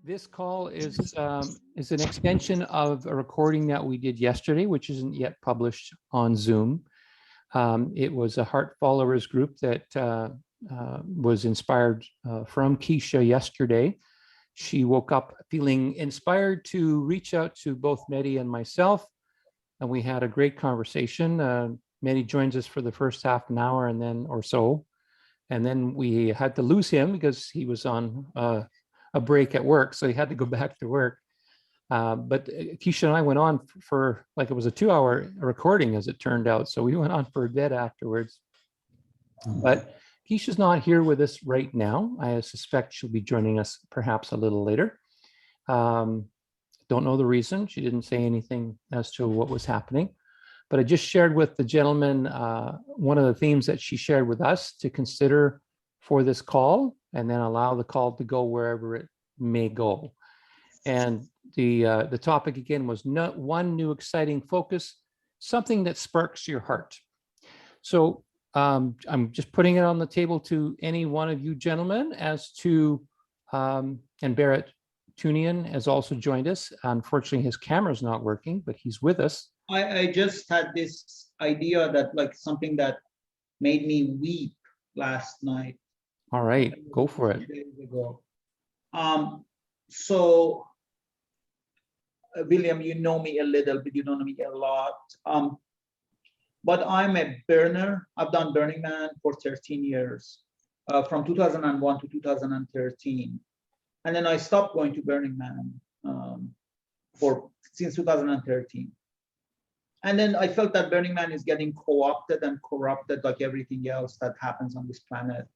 This call is an extension of a recording that we did yesterday, which isn't yet published on Zoom. It was a Heart Followers group that was inspired from Quisha yesterday. She woke up feeling inspired to reach out to both Mehdi and myself, and we had a great conversation. Mehdi joins us for the first half an hour and then or so, and then we had to lose him because he was on a break at work, so he had to go back to work. But Quisha and I went on for like it was a 2-hour recording, as it turned out. So we went on for a bit afterwards. But Quisha's not here with us right now. I suspect she'll be joining us perhaps a little later. Don't know the reason. She didn't say anything as to what was happening. But I just shared with the gentleman one of the themes that she shared with us to consider for this call, and then allow the call to go wherever it may go. And the topic again was one new exciting focus, something that sparks your heart. So I'm just putting it on the table to any one of you gentlemen as to, and Baret Hamid has also joined us. Unfortunately, his camera's not working, but he's with us. I just had this idea that like something that made me weep last night. All right, go for it. So William, you know me a little bit, you don't know me a lot. But I'm a burner. I've done Burning Man for 13 years, from 2001 to 2013. And then I stopped going to Burning Man since 2013. And then I felt that Burning Man is getting co-opted and corrupted like everything else that happens on this planet.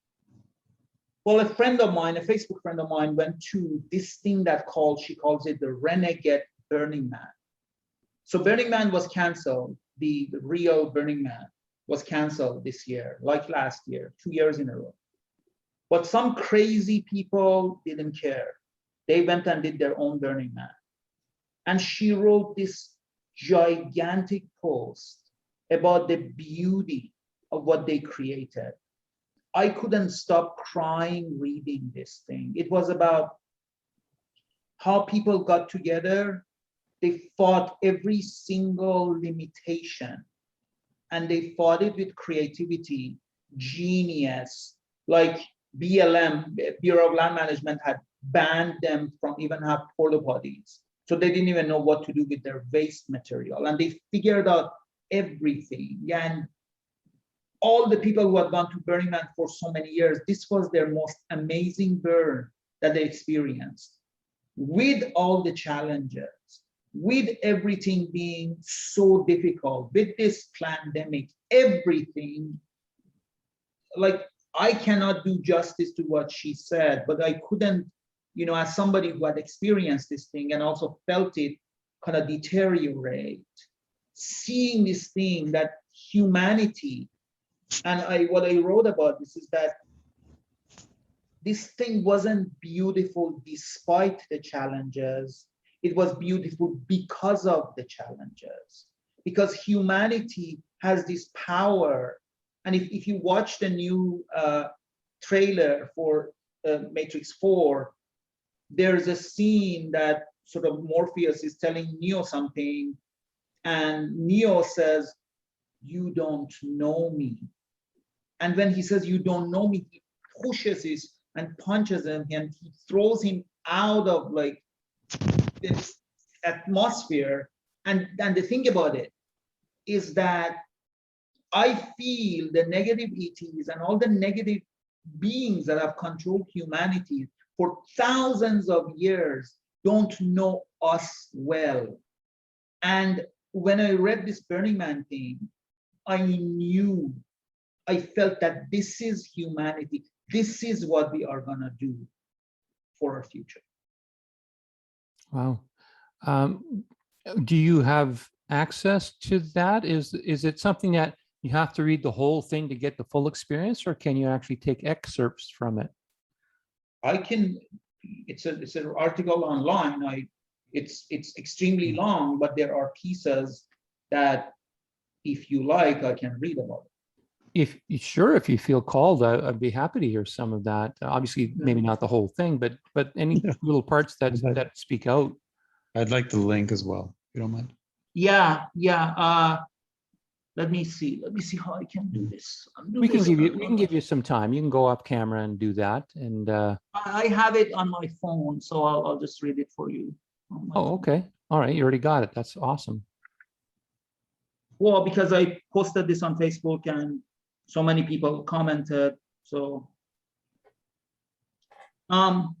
Well, a friend of mine, a Facebook friend of mine, went to this thing that she calls it the Renegade Burning Man. So Burning Man was canceled. The real Burning Man was canceled this year, like last year, 2 years in a row. But some crazy people didn't care. They went and did their own Burning Man. And she wrote this gigantic post about the beauty of what they created. I couldn't stop crying reading this thing. It was about how people got together. They fought every single limitation, and they fought it with creativity, genius. Like BLM, Bureau of Land Management, had banned them from even have porta potties. So they didn't even know what to do with their waste material. And they figured out everything. And all the people who had gone to Burning Man for so many years, this was their most amazing burn that they experienced. With all the challenges, with everything being so difficult, with this pandemic, everything, like I cannot do justice to what she said, but I couldn't, you know, as somebody who had experienced this thing and also felt it kind of deteriorate, seeing this thing that humanity, and what I wrote about this is that this thing wasn't beautiful despite the challenges. It was beautiful because of the challenges, because humanity has this power. And if you watch the new trailer for Matrix 4, there's a scene that sort of Morpheus is telling Neo something, and Neo says, "You don't know me." And when he says, "You don't know me," he pushes him and punches him, and he throws him out of like this atmosphere. And the thing about it is that I feel the negative ETs and all the negative beings that have controlled humanity for thousands of years don't know us well. And when I read this Burning Man thing, I felt that this is humanity. This is what we are gonna do for our future. Wow. Do you have access to that? Is it something that you have to read the whole thing to get the full experience, or can you actually take excerpts from it? I can. It's an article online. It's extremely long, but there are pieces that, if you like, I can read about it. If sure, if you feel called, I'd be happy to hear some of that. Obviously, maybe not the whole thing, but any Yeah. little parts that I'd like- that speak out. I'd like the link as well, if you don't mind. Yeah, yeah. Let me see how I can do this. We can give you some time. You can go off camera and do that. And I have it on my phone, so I'll just read it for you. on my oh, phone. okay, all right, you already got it. That's awesome. Well, because I posted this on Facebook and so many people commented, so so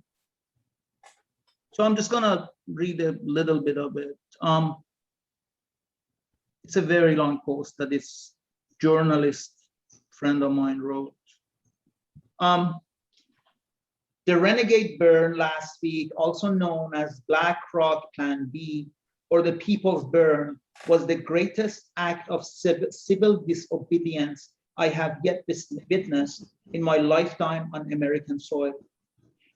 I'm just gonna read a little bit of it. It's a very long post that this journalist friend of mine wrote. The renegade burn last week, also known as Black Rock Plan B or the People's Burn, was the greatest act of civil disobedience I have yet witnessed in my lifetime on American soil.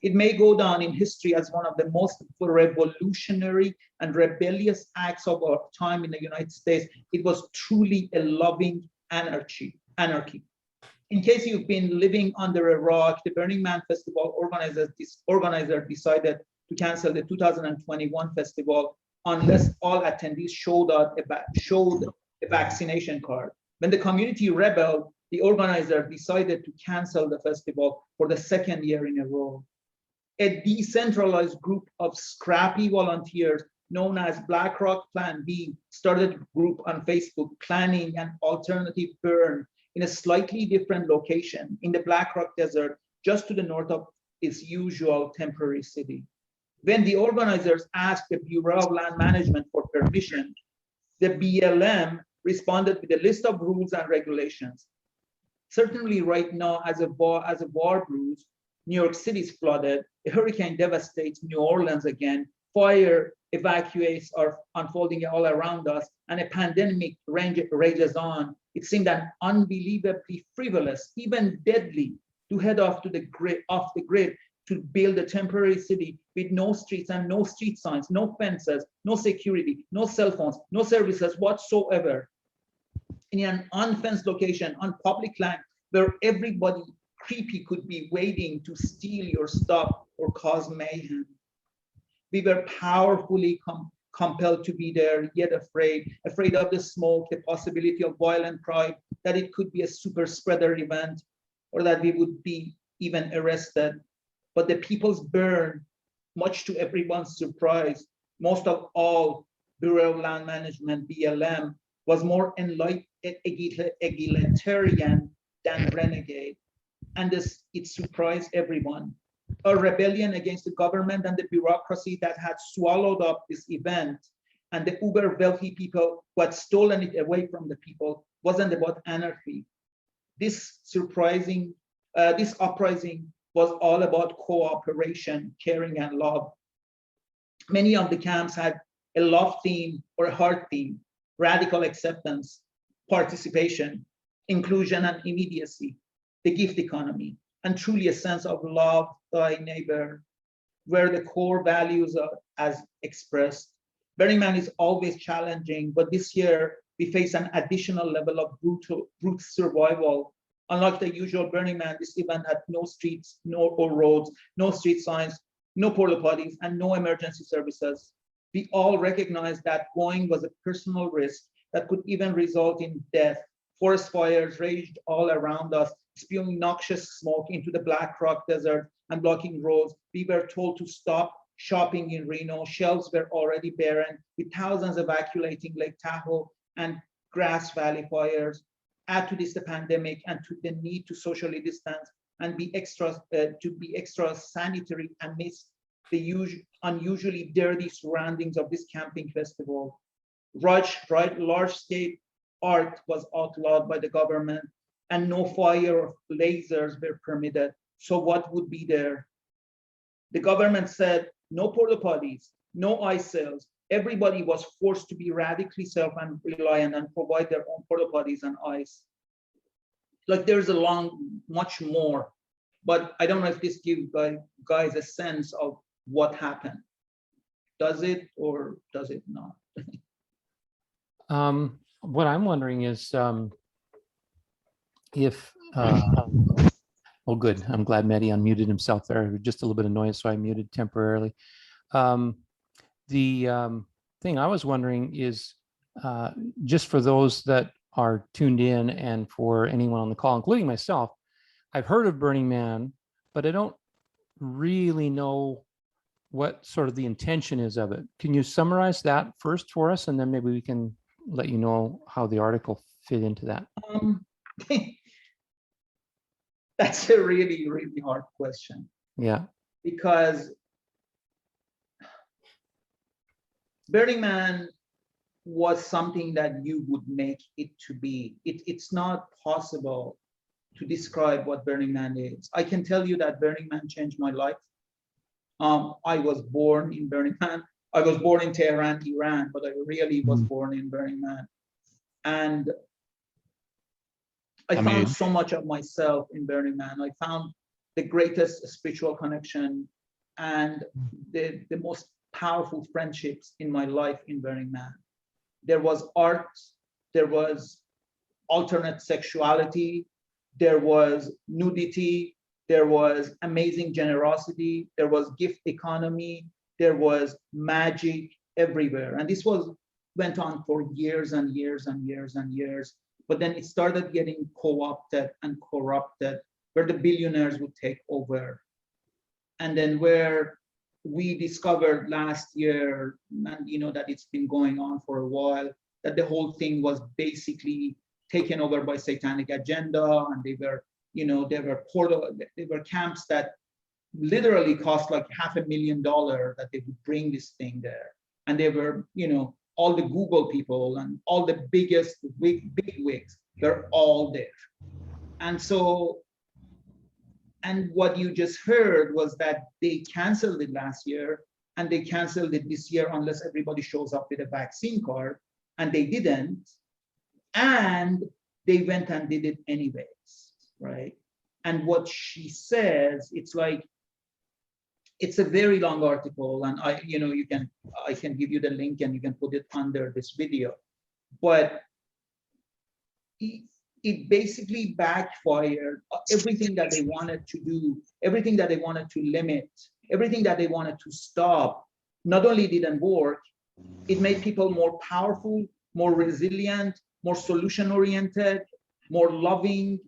It may go down in history as one of the most revolutionary and rebellious acts of our time in the United States. It was truly a loving anarchy. In case you've been living under a rock, the Burning Man Festival organizer decided to cancel the 2021 festival unless all attendees showed a vaccination card. When the community rebelled, the organizer decided to cancel the festival for the second year in a row. A decentralized group of scrappy volunteers known as Black Rock Plan B started a group on Facebook planning an alternative burn in a slightly different location in the Black Rock Desert, just to the north of its usual temporary city. When the organizers asked the Bureau of Land Management for permission, the BLM responded with a list of rules and regulations. Certainly right now, as a war brews, New York City is flooded, a hurricane devastates New Orleans again, fire evacuates are unfolding all around us, and a pandemic rages on. It seemed unbelievably frivolous, even deadly, to head off the grid to build a temporary city with no streets and no street signs, no fences, no security, no cell phones, no services whatsoever. In an unfenced location on public land where everybody creepy could be waiting to steal your stuff or cause mayhem. We were powerfully compelled to be there, yet afraid of the smoke, the possibility of violent crime, that it could be a super spreader event, or that we would be even arrested. But the People's Burn, much to everyone's surprise, most of all, Bureau of Land Management, BLM, was more egalitarian than renegade. And it surprised everyone. A rebellion against the government and the bureaucracy that had swallowed up this event, and the uber wealthy people who had stolen it away from the people, wasn't about anarchy. This uprising was all about cooperation, caring, and love. Many of the camps had a love theme or a heart theme: radical acceptance, participation, inclusion, and immediacy, the gift economy, and truly a sense of love thy neighbor, where the core values are as expressed. Burning Man is always challenging, but this year we face an additional level of brute survival. Unlike the usual Burning Man, this event had no streets, no roads, no street signs, no porta potties, and no emergency services. We all recognize that going was a personal risk that could even result in death. Forest fires raged all around us, spewing noxious smoke into the Black Rock Desert and blocking roads. We were told to stop shopping in Reno. Shelves were already barren, with thousands evacuating Lake Tahoe and Grass Valley fires. Add to this the pandemic and to the need to socially distance and be extra sanitary amidst the unusually dirty surroundings of this camping festival. Large-scale art was outlawed by the government, and no fire or lasers were permitted. So what would be there? The government said no porta potties, no ice cells. Everybody was forced to be radically self-reliant and provide their own porta potties and ice. Like there's much more, but I don't know if this gives guys a sense of what happened. Does it or does it not? What I'm wondering is, if, oh, good. I'm glad Mehdi unmuted himself there. Just a little bit of noise, so I muted temporarily. The thing I was wondering is, just for those that are tuned in and for anyone on the call, including myself, I've heard of Burning Man, but I don't really know what sort of the intention is of it. Can you summarize that first for us, and then maybe we can let you know how the article fit into that? That's a really, really hard question. Yeah. Because Burning Man was something that you would make it to be. It's not possible to describe what Burning Man is. I can tell you that Burning Man changed my life. I was born in Burning Man. I was born in Tehran, Iran, but I really was born in Burning Man. And I found so much of myself in Burning Man. I found the greatest spiritual connection and the most powerful friendships in my life in Burning Man. There was art, there was alternate sexuality, there was nudity, there was amazing generosity, there was gift economy, there was magic everywhere. And this went on for years and years and years and years. But then it started getting co-opted and corrupted, where the billionaires would take over. And then where we discovered last year, and that it's been going on for a while, that the whole thing was basically taken over by satanic agenda, and they were camps that literally cost like $500,000 that they would bring this thing there. And they were, all the Google people and all the biggest big wigs, they're all there. And so, and what you just heard was that they canceled it last year and they canceled it this year unless everybody shows up with a vaccine card, and they didn't. And they went and did it anyways, right? And what she says, it's a very long article, and I can give you the link and you can put it under this video. But it basically backfired. Everything that they wanted to do, everything that they wanted to limit, everything that they wanted to stop, not only didn't work, it made people more powerful, more resilient, more solution-oriented, more loving.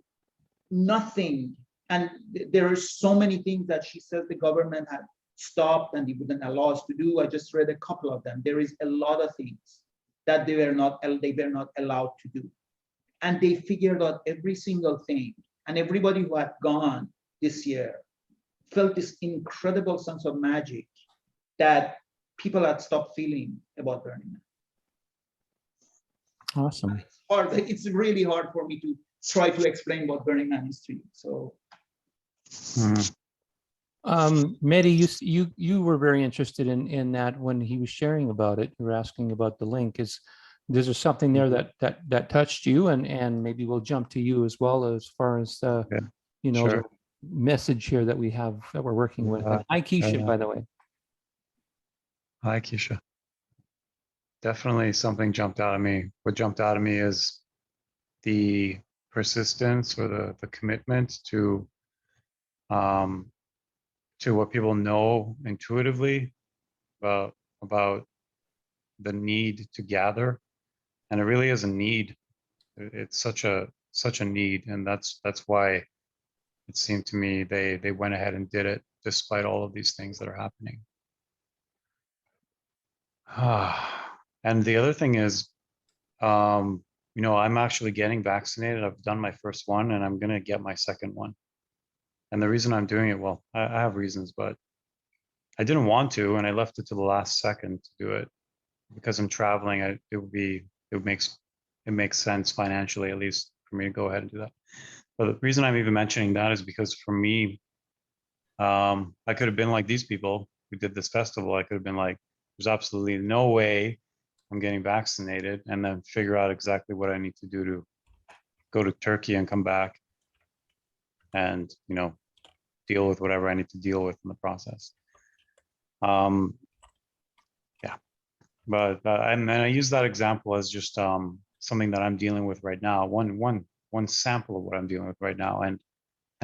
Nothing. And there are so many things that she says the government had stopped and they wouldn't allow us to do. I just read a couple of them. There is a lot of things that they were not allowed to do. And they figured out every single thing. And everybody who had gone this year felt this incredible sense of magic that people had stopped feeling about Burning Man. Awesome. It's really hard for me to try to explain what Burning Man is to you. So, Mehdi, you were very interested in that when he was sharing about it. You were asking about the link. Is there something there that touched you, and maybe we'll jump to you as well as far as Sure. the message here that we have that we're working with. Hi, Quisha, by the way. Hi, Quisha. Definitely something jumped out at me. What jumped out at me is the persistence or the commitment to what people know intuitively about the need to gather. And it really is a need. It's such a need, and that's why it seemed to me they went ahead and did it despite all of these things that are happening. And the other thing is, I'm actually getting vaccinated. I've done my first one, and I'm gonna get my second one. And the reason I'm doing it, well, I have reasons, but I didn't want to, and I left it to the last second to do it because I'm traveling. It makes sense financially, at least, for me to go ahead and do that. But the reason I'm even mentioning that is because for me, I could have been like these people who did this festival. I could have been like, there's absolutely no way I'm getting vaccinated, and then figure out exactly what I need to do to go to Turkey and come back and, deal with whatever I need to deal with in the process. Yeah, but and I use that example as just something that I'm dealing with right now. One one sample of what I'm dealing with right now, and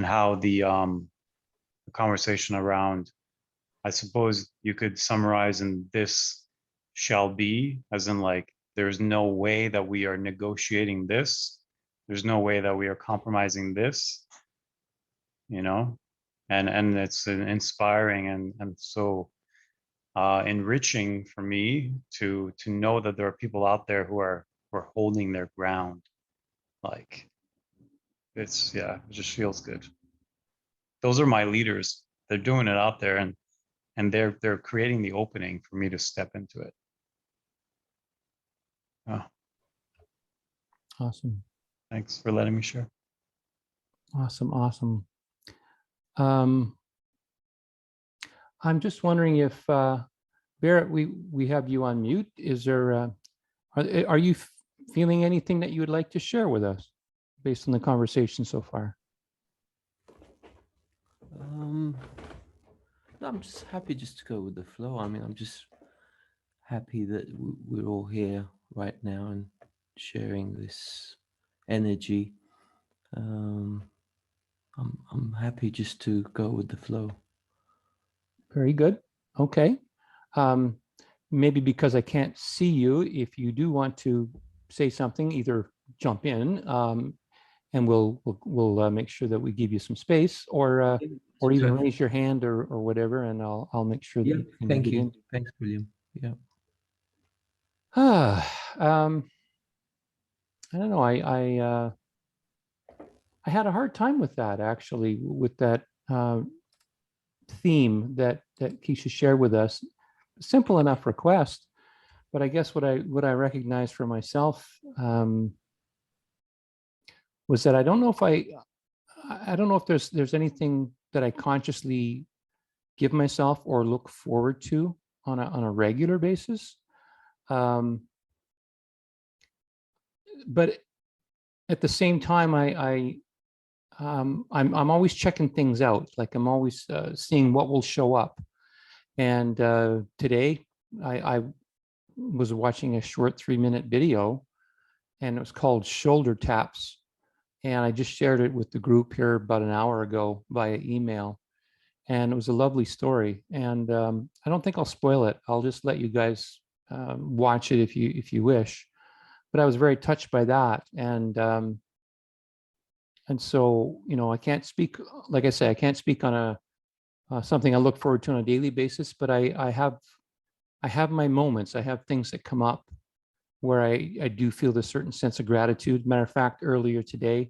how the conversation around, I suppose you could summarize in this shall be, as in like, there's no way that we are negotiating this. There's no way that we are compromising this, you know, and it's inspiring and so enriching for me to know that there are people out there who are holding their ground. Like, it's, yeah, it just feels good. Those are my leaders. They're doing it out there, and they're creating the opening for me to step into it. Oh, Awesome. thanks for letting me share. Awesome. Awesome. I'm just wondering if, Baret, we have you on mute. Is there, are you feeling anything that you would like to share with us based on the conversation so far? I'm just happy just to go with the flow. I mean, I'm just happy that we're all here right now and sharing this energy. I'm happy just to go with the flow. Very good. Okay. Maybe because I can't see you, if you do want to say something, either jump in, and we'll make sure that we give you some space, or even raise your hand or whatever, and I'll make sure that you can thank get you. in. Thanks, William. Yeah. I don't know. I had a hard time with that, actually, with that theme that Quisha shared with us. Simple enough request, but I guess what I recognized for myself was that I don't know if there's anything that I consciously give myself or look forward to on a regular basis. But at the same time, I'm always checking things out. Like, I'm always seeing what will show up. And today I was watching a short 3-minute video, and it was called Shoulder Taps. And I just shared it with the group here about an hour ago via email. And it was a lovely story. And I don't think I'll spoil it. I'll just let you guys watch it if you wish. But I was very touched by that. And so, you know, I can't speak, like I say, I can't speak on something I look forward to on a daily basis, but I have my moments. I have things that come up where I do feel this certain sense of gratitude. Matter of fact, earlier today,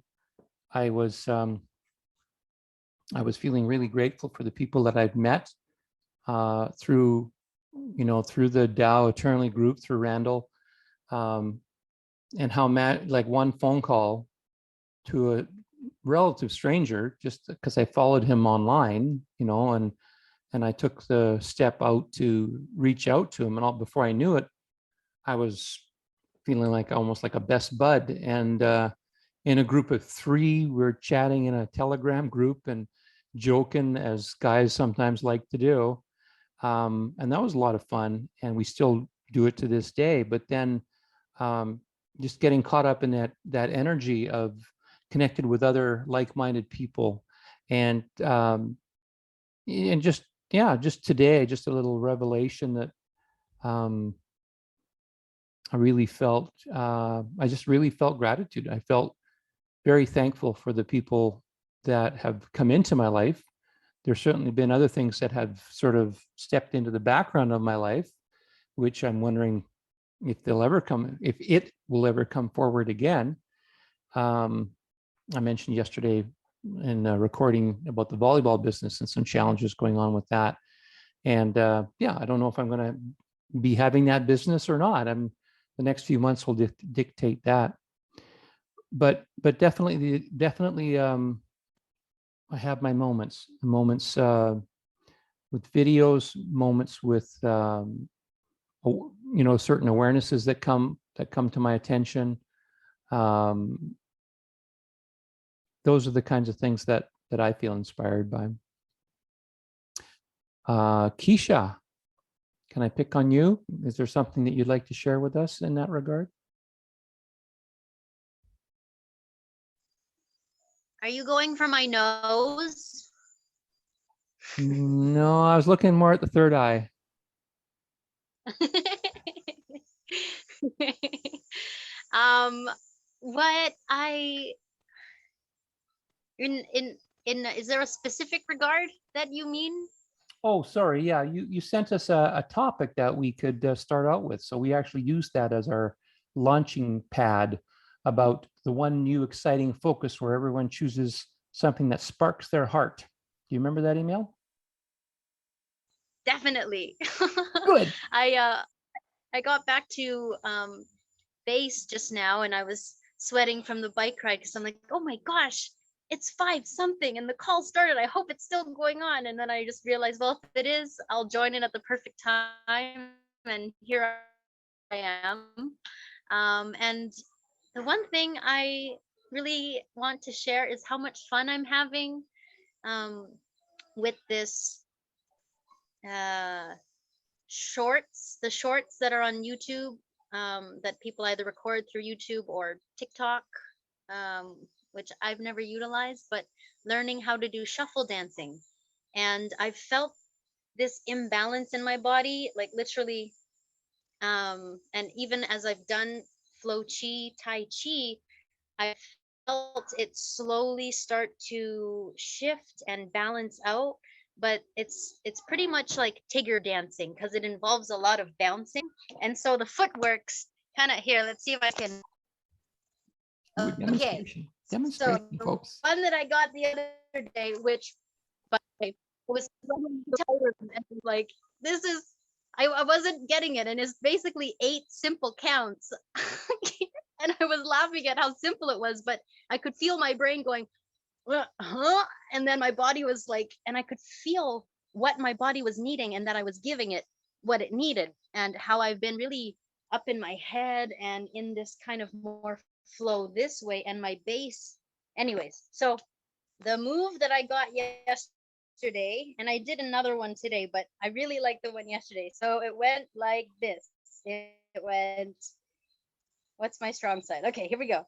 I was feeling really grateful for the people that I've met through the TAO Eternally group, through Randall, and how like one phone call to a relative stranger, just because I followed him online, you know, and I took the step out to reach out to him, and all, before I knew it, I was feeling like almost like a best bud. And in a group of 3, we're chatting in a Telegram group and joking, as guys sometimes like to do, and that was a lot of fun, and we still do it to this day. But then just getting caught up in that energy of connected with other like-minded people, and just today, just a little revelation that I really felt. I just really felt gratitude. I felt very thankful for the people that have come into my life. There's certainly been other things that have sort of stepped into the background of my life, which I'm wondering if it will ever come forward again. I mentioned yesterday in a recording about the volleyball business and some challenges going on with that. And I don't know if I'm going to be having that business or not. The next few months will dictate that. But definitely, I have my moments with videos, moments with certain awarenesses that come to my attention. Those are the kinds of things that I feel inspired by. Quisha, can I pick on you? Is there something that you'd like to share with us in that regard? Are you going for my nose? No, I was looking more at the third eye. um, what I in is there a specific regard that you mean? Oh, sorry. Yeah, you sent us a topic that we could start out with. So we actually used that as our launching pad about the one new exciting focus where everyone chooses something that sparks their heart. Do you remember that email? Definitely. Good. I got back to base just now, and I was sweating from the bike ride because I'm like, oh my gosh, it's 5 something and the call started. I hope it's still going on. And then I just realized, well, if it is, I'll join in at the perfect time. And here I am. And the one thing I really want to share is how much fun I'm having with this the shorts that are on YouTube, that people either record through YouTube or TikTok, which I've never utilized, but learning how to do shuffle dancing. And I felt this imbalance in my body, like literally, and even as I've done flow chi, tai chi, I felt it slowly start to shift and balance out. But it's pretty much like Tigger dancing because it involves a lot of bouncing, and so the footwork's kind of here. Let's see if I can. Ooh, Okay, so demonstration, the folks. one that I got the other day, which but it was tired and like this is I wasn't getting it, and it's basically 8 simple counts. And I was laughing at how simple it was, but I could feel my brain going, huh? And then my body was like, and I could feel what my body was needing and that I was giving it what it needed, and how I've been really up in my head and in this kind of more flow this way, and my base. Anyways, so the move that I got yesterday, and I did another one today, but I really liked the one yesterday. So it went like this. It went, what's my strong side? Okay, here we go.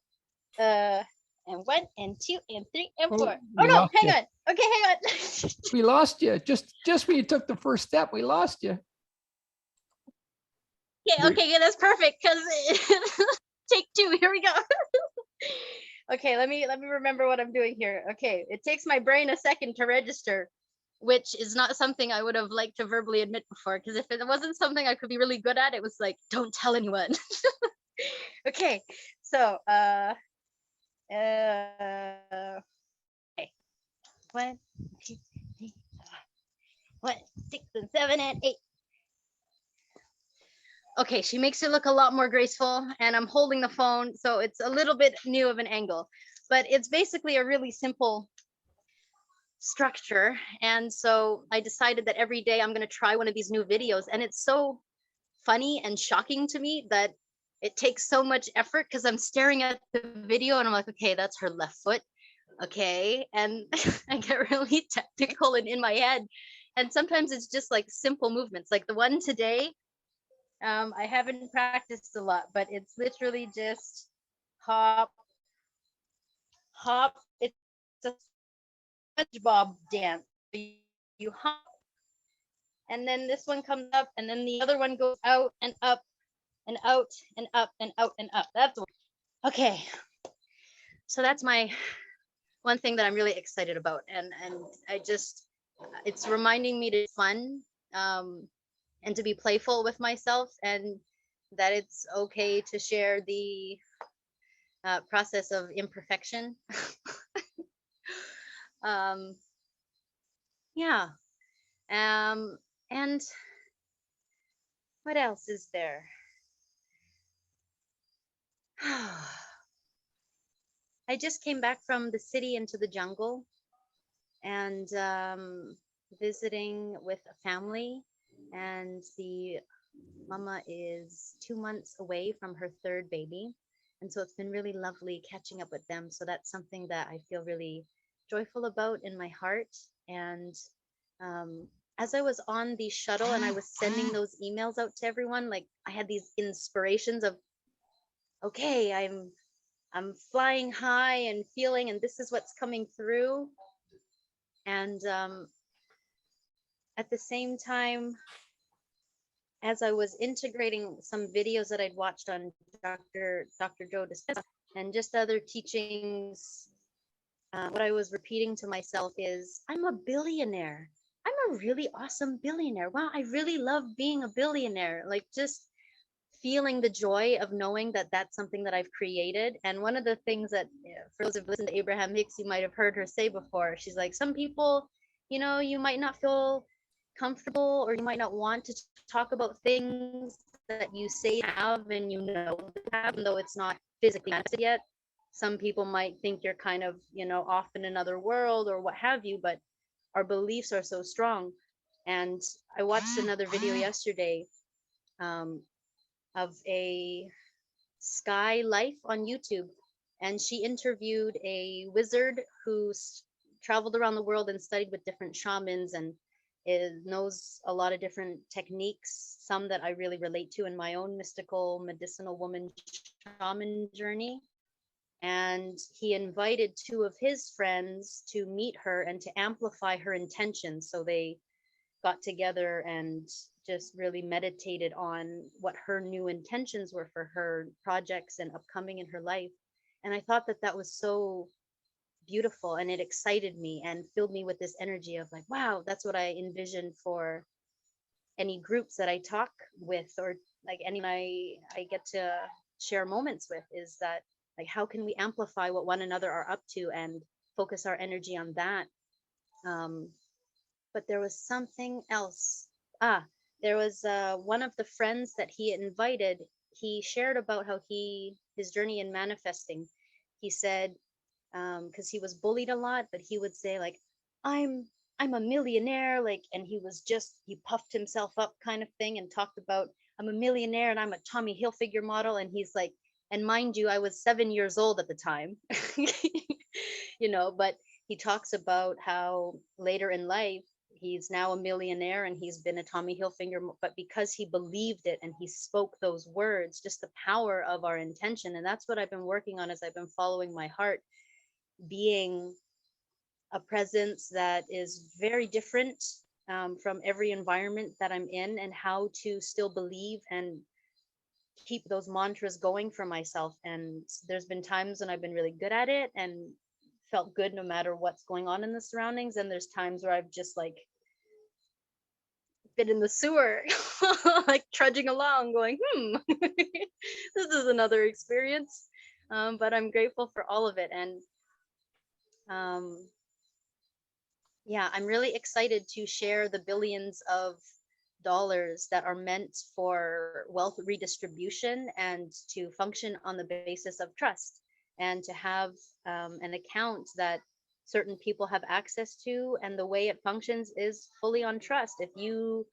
And 1 and 2 and 3 and 4. Oh no, hang on. Okay, hang on. We lost you. Just when you took the first step, we lost you. Okay, yeah, that's perfect because take 2. Here we go. Okay, let me remember what I'm doing here. Okay, it takes my brain a second to register, which is not something I would have liked to verbally admit before, because if it wasn't something I could be really good at, it was like, don't tell anyone. Okay, so okay. 1, 2, 3, 4, 1, 6, and 7, and 8. Okay, she makes it look a lot more graceful, and I'm holding the phone, so it's a little bit new of an angle, but it's basically a really simple structure. And so I decided that every day I'm going to try one of these new videos, and it's so funny and shocking to me that it takes so much effort because I'm staring at the video and I'm like, okay, that's her left foot. Okay. And I get really technical and in my head. And sometimes it's just like simple movements. Like the one today, I haven't practiced a lot, but it's literally just hop, hop. It's a SpongeBob dance. You hop, and then this one comes up, and then the other one goes out and up and out and up and out and up. That's okay. So that's my one thing that I'm really excited about, and I just, it's reminding me to be fun, and to be playful with myself, and that it's okay to share the process of imperfection. Yeah. And what else is there? I just came back from the city into the jungle, and visiting with a family, and the mama is 2 months away from her 3rd baby, and so it's been really lovely catching up with them. So that's something that I feel really joyful about in my heart. And as I was on the shuttle and I was sending those emails out to everyone, like I had these inspirations of, okay, I'm I'm flying high and feeling, and this is what's coming through. And at the same time, as I was integrating some videos that I'd watched on Dr. Joe Dispenza and just other teachings, what I was repeating to myself is, I'm a billionaire. I'm a really awesome billionaire. Wow, I really love being a billionaire. Like, just feeling the joy of knowing that that's something that I've created. And one of the things that, for those who've listened to Abraham Hicks, you might have heard her say before, she's like, some people, you might not feel comfortable, or you might not want to talk about things that you say you have and you have, even though it's not physically manifested yet. Some people might think you're kind of, off in another world or what have you, but our beliefs are so strong. And I watched another video yesterday, of a Sky Life on YouTube, and she interviewed a wizard who's traveled around the world and studied with different shamans, and knows a lot of different techniques, some that I really relate to in my own mystical medicinal woman shaman journey. And he invited two of his friends to meet her and to amplify her intentions. So they got together and just really meditated on what her new intentions were for her projects and upcoming in her life. And I thought that that was so beautiful, and it excited me and filled me with this energy of like, wow, that's what I envisioned for any groups that I talk with, or like anyone I get to share moments with, is that, like, how can we amplify what one another are up to and focus our energy on that. But there was something else. There was one of the friends that he invited. He shared about how his journey in manifesting. He said, because he was bullied a lot, but he would say like, I'm a millionaire, like, and he puffed himself up kind of thing, and talked about, I'm a millionaire and I'm a Tommy Hilfiger model. And he's like, and mind you, I was 7 years old at the time, but he talks about how later in life he's now a millionaire and he's been a Tommy Hilfiger, but because he believed it and he spoke those words, just the power of our intention. And that's what I've been working on as I've been following my heart, being a presence that is very different, from every environment that I'm in, and how to still believe and keep those mantras going for myself. And there's been times when I've been really good at it and felt good no matter what's going on in the surroundings, and there's times where I've just like been in the sewer, like trudging along going, this is another experience. But I'm grateful for all of it. And yeah, I'm really excited to share the billions of dollars that are meant for wealth redistribution, and to function on the basis of trust, and to have an account that certain people have access to. And the way it functions is fully on trust. If you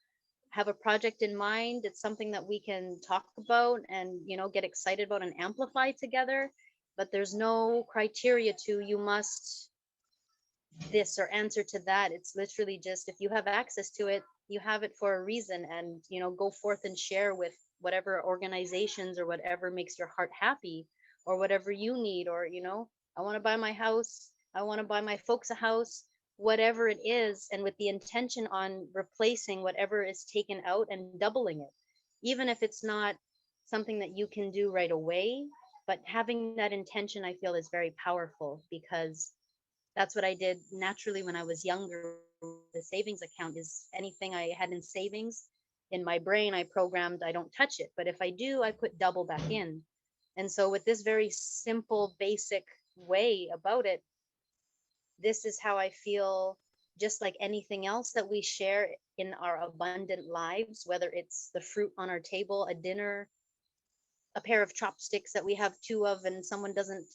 have a project in mind, it's something that we can talk about and get excited about and amplify together. But there's no criteria to, you must this or answer to that. It's literally just, if you have access to it, you have it for a reason. And go forth and share with whatever organizations or whatever makes your heart happy, or whatever you need. Or I want to buy my house, I want to buy my folks a house, whatever it is, and with the intention on replacing whatever is taken out and doubling it, even if it's not something that you can do right away. But having that intention, I feel, is very powerful, because that's what I did naturally when I was younger. The savings account is anything I had in savings. In my brain, I programmed, I don't touch it. But if I do, I put double back in. And so with this very simple, basic way about it, this is how I feel, just like anything else that we share in our abundant lives, whether it's the fruit on our table, a dinner, a pair of chopsticks that we have two of and someone doesn't,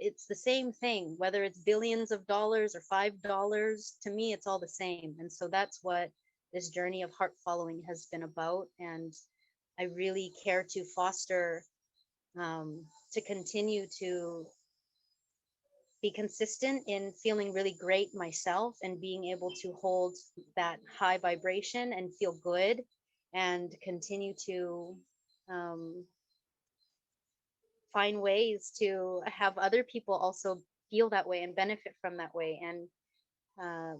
it's the same thing, whether it's billions of dollars or $5, to me, it's all the same. And so that's what this journey of heart following has been about. And I really care to foster, to continue to be consistent in feeling really great myself, and being able to hold that high vibration and feel good, and continue to find ways to have other people also feel that way and benefit from that way. And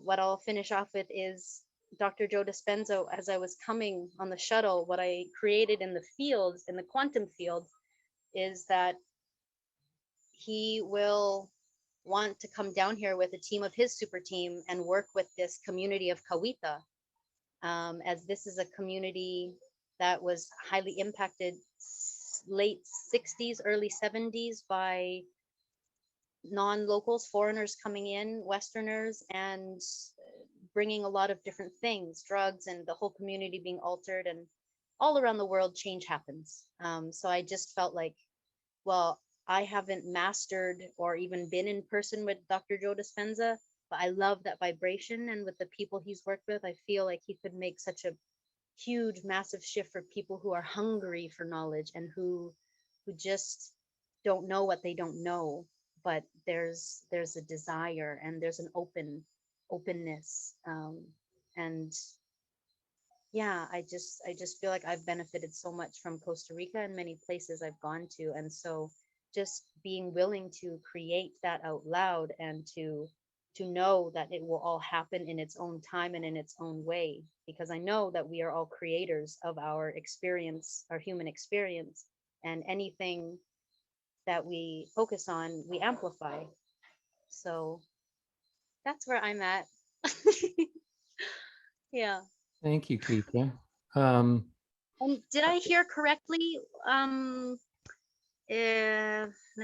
what I'll finish off with is Dr. Joe Dispenza. As I was coming on the shuttle, what I created in the fields, in the quantum field, is that he will want to come down here with a team of his super team and work with this community of Kawita, as this is a community that was highly impacted late 60s, early 70s by non-locals, foreigners coming in, Westerners, and bringing a lot of different things, drugs, and the whole community being altered. And all around the world, change happens. So I just felt like, well, I haven't mastered or even been in person with Dr. Joe Dispenza, but I love that vibration. And with the people he's worked with, I feel like he could make such a huge, massive shift for people who are hungry for knowledge and who just don't know what they don't know. But there's a desire and there's an openness. And yeah, I just feel like I've benefited so much from Costa Rica and many places I've gone to. And so just being willing to create that out loud and to know that it will all happen in its own time and in its own way, because I know that we are all creators of our experience, our human experience, and anything that we focus on, we amplify. So that's where I'm at. Yeah. Thank you, Quisha. Did I hear correctly? Let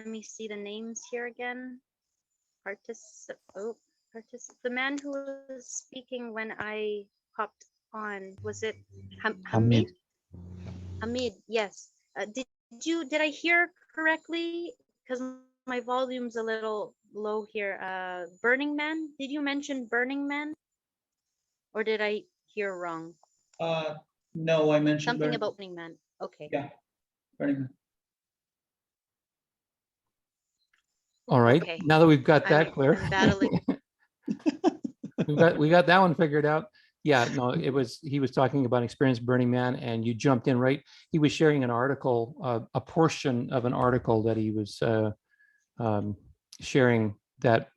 me see the names here again. The man who was speaking when I popped on, was it Hamid? Hamid, yes. Did I hear correctly? Because my volume's a little low here. Burning Man, did you mention Burning Man? Or did I hear wrong? No, I mentioned something about Burning Man. Okay. Yeah, Burning Man. All right. Okay. Now that we've got that clear, I'm battling. we got that one figured out. Yeah, no, he was talking about experience Burning Man, and you jumped in right. He was sharing an article, a portion of an article that he was sharing that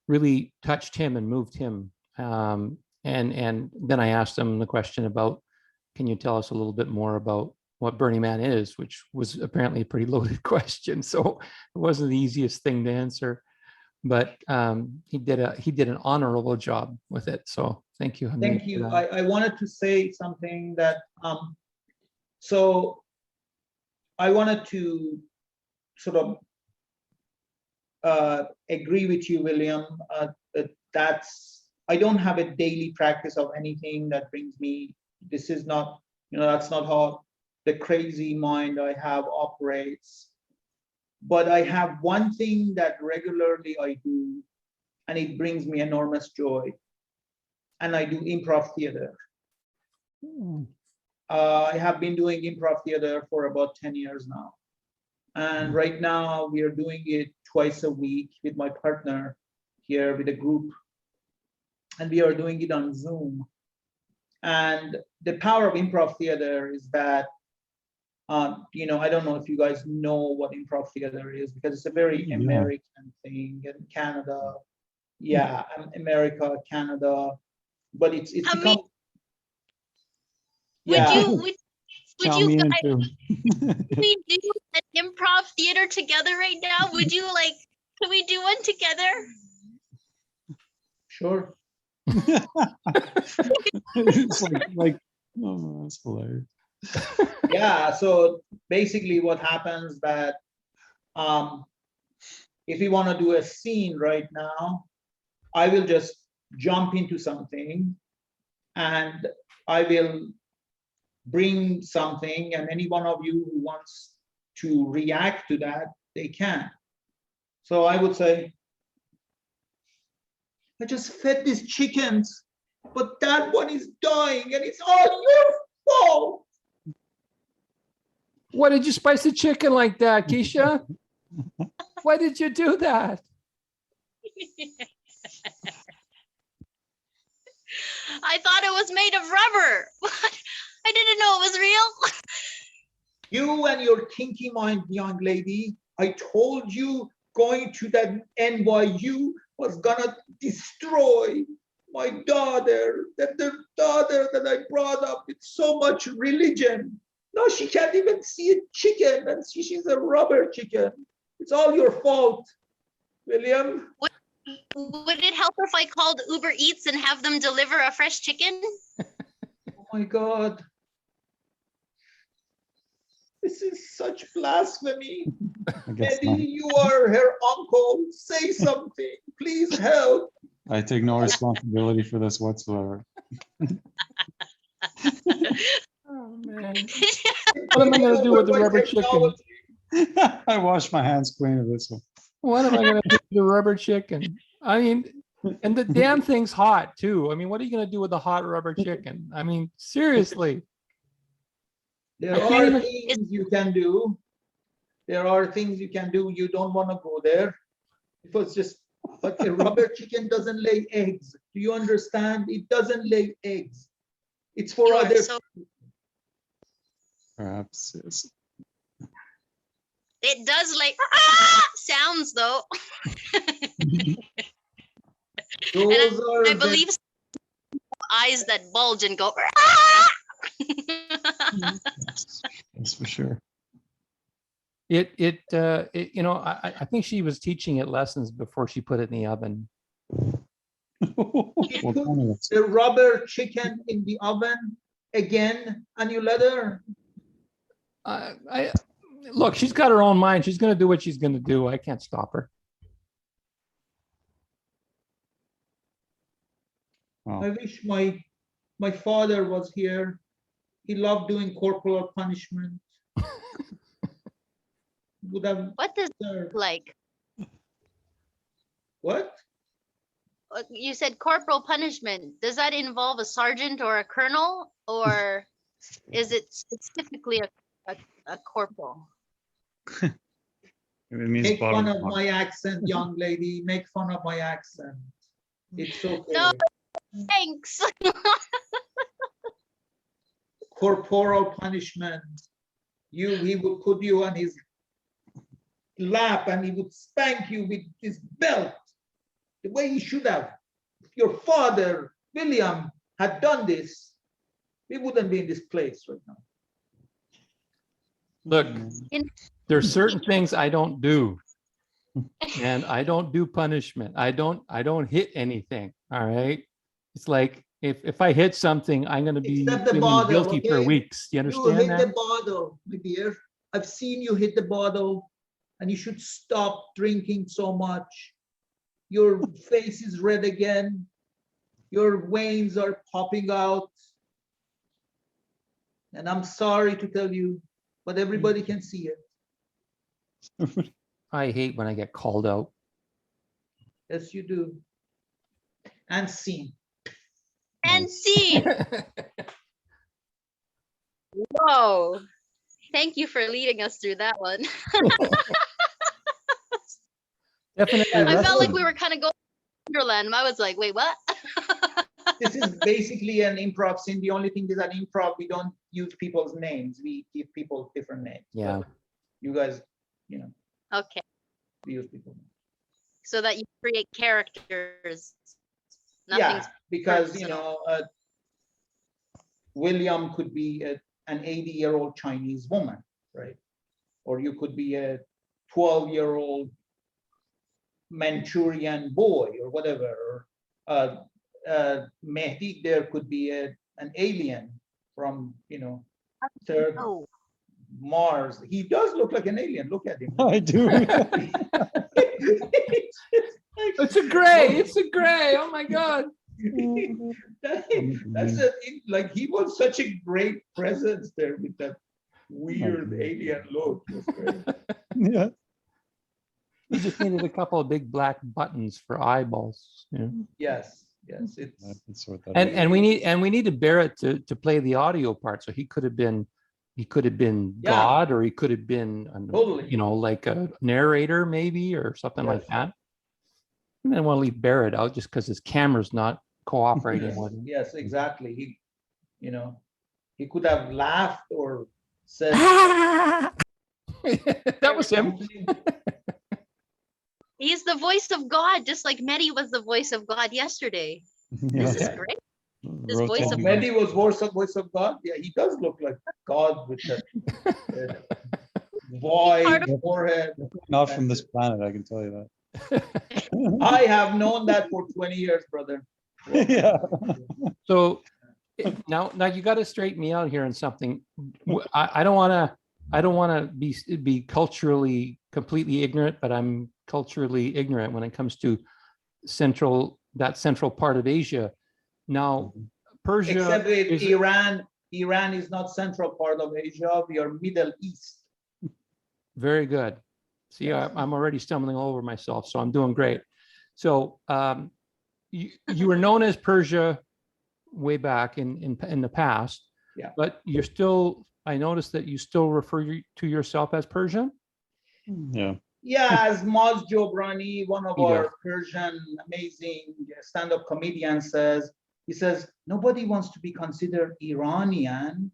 really touched him and moved him. And then I asked him the question about, can you tell us a little bit more about what Burning Man is, which was apparently a pretty loaded question. So it wasn't the easiest thing to answer, but he did an honorable job with it. So thank you, Hamid. Thank you. I wanted to say something that, so I wanted to sort of agree with you, William. I don't have a daily practice of anything that brings me. This is not, that's not how the crazy mind I have operates. But I have one thing that regularly I do, and it brings me enormous joy. And I do improv theater. I have been doing improv theater for about 10 years now. And right now we are doing it twice a week with my partner here with a group. And we are doing it on Zoom. And the power of improv theater is that, I don't know if you guys know what improv theater is, because it's a very American thing in Canada. Yeah, America, Canada, but it's become. Yeah. Would you guys we do an improv theater together right now? Would you can we do one together? Sure. It's like, oh, that's hilarious. Yeah, so basically what happens that if we want to do a scene right now, I will just jump into something and I will bring something, and any one of you who wants to react to that, they can. So I would say, I just fed these chickens, but that one is dying and it's all your fault. Why did you spice the chicken like that, Quisha? Why did you do that? I thought it was made of rubber. I didn't know it was real. You and your kinky mind, young lady, I told you going to that NYU was gonna destroy my daughter, that the daughter that I brought up with so much religion. No, she can't even see a chicken, and she's a rubber chicken. It's all your fault, William. Would it help if I called Uber Eats and have them deliver a fresh chicken? Oh my God. This is such blasphemy. I guess Mehdi, not. you are her uncle. Say something. Please help. I take no responsibility for this whatsoever. Oh, man. What am I going to do with the rubber chicken? I wash my hands clean of this one. What am I going to do with the rubber chicken? I mean, and the damn thing's hot too. I mean, what are you going to do with the hot rubber chicken? I mean, seriously. There I can't are even- things you can do. There are things you can do. You don't want to go there. Because just, but a rubber chicken doesn't lay eggs. Do you understand? It doesn't lay eggs. It's for You are other. so- Perhaps yes. It does like sounds though. Those are I the- believe eyes that bulge and go. That's for sure. It you know, I think she was teaching it lessons before she put it in the oven. What kind of the rubber chicken in the oven again, and you let her. I look, she's got her own mind. She's going to do what she's going to do. I can't stop her. Oh, I wish my father was here. He loved doing corporal punishment. Would have What does it served. look like? What? You said corporal punishment. Does that involve a sergeant or a colonel, or is it specifically a corporal? it means Make fun bottom of line. my accent, young lady. Make fun of my accent. It's okay. No. Thanks. Corporal punishment. He would put you on his lap and he would spank you with his belt the way he should have. If your father, William, had done this, we wouldn't be in this place right now. Look, In- there's certain things I don't do. And I don't do punishment. I don't hit anything. All right. It's like if I hit something, I'm going to be Except the feeling bottle, guilty for okay? weeks. You You understand hit that? the bottle, my dear. I've seen you hit the bottle, and you should stop drinking so much. Your face is red again. Your veins are popping out. And I'm sorry to tell you, but everybody can see it. I hate when I get called out. Yes, you do. And seen. And see. Whoa. Thank you for leading us through that one. Definitely. Yeah, I felt like wrestling. we were kind of going to Wonderland. I was like, wait, what? This is basically an improv scene. The only thing is that improv, we don't use people's names. We give people different names. Yeah. But you guys, Okay. we use people. So that you create characters. Yeah, Nothing's because personal. William could be an 80-year-old Chinese woman, right? Or you could be a 12-year-old Manchurian boy or whatever. Or Mehdi, there could be an alien from third Oh, Mars. He does look like an alien. Look at him. I do. It's a gray. It's a gray. Oh my God. That's like he was such a great presence there with that weird alien look. It was great. Yeah. He just needed a couple of big black buttons for eyeballs. You know? Yes, it's That's what that is. And we needed Baret to play the audio part. So he could have been Yeah. God, or he could have been Totally. like a narrator maybe, or something like Yes. that. And then want to leave Baret out just because his camera's not cooperating with him. yes, exactly. He could have laughed or said, That was him. He's the voice of God, just like Mehdi was the voice of God yesterday. This is Yeah. great. This voice of Mehdi was voice of God. Yeah, he does look like God with that wide forehead. Not from this planet, I can tell you that. I have known that for 20 years, brother. Yeah. So now you got to straighten me out here on something. I don't want to be culturally completely ignorant, but I'm culturally ignorant when it comes to that central part of Asia. Now, Persia, Except with Iran. Iran is not central part of Asia. We are Middle East. very good. See, I'm already stumbling all over myself, so I'm doing great. So you were known as Persia way back in the past, Yeah. but you're still. I noticed that you still refer to yourself as Persian. Yeah. Yeah, as Maz Jobrani, one of He does. our Persian amazing stand-up comedians says, he says, nobody wants to be considered Iranian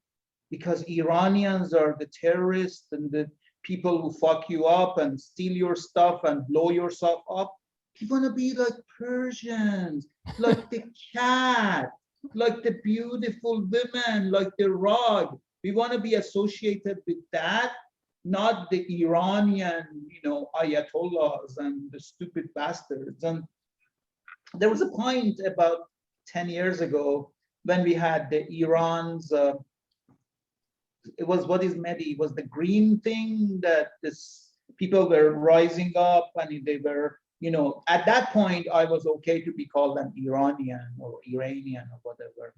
because Iranians are the terrorists and the people who fuck you up and steal your stuff and blow yourself up. You want to be like Persians, like the cat, like the beautiful women, like the rug. We want to be associated with that, not the Iranian, ayatollahs and the stupid bastards. And there was a point about 10 years ago when we had the Iran's, it was, what is Mehdi? It was the green thing that this people were rising up and they were, at that point, I was okay to be called an Iranian or Iranian or whatever.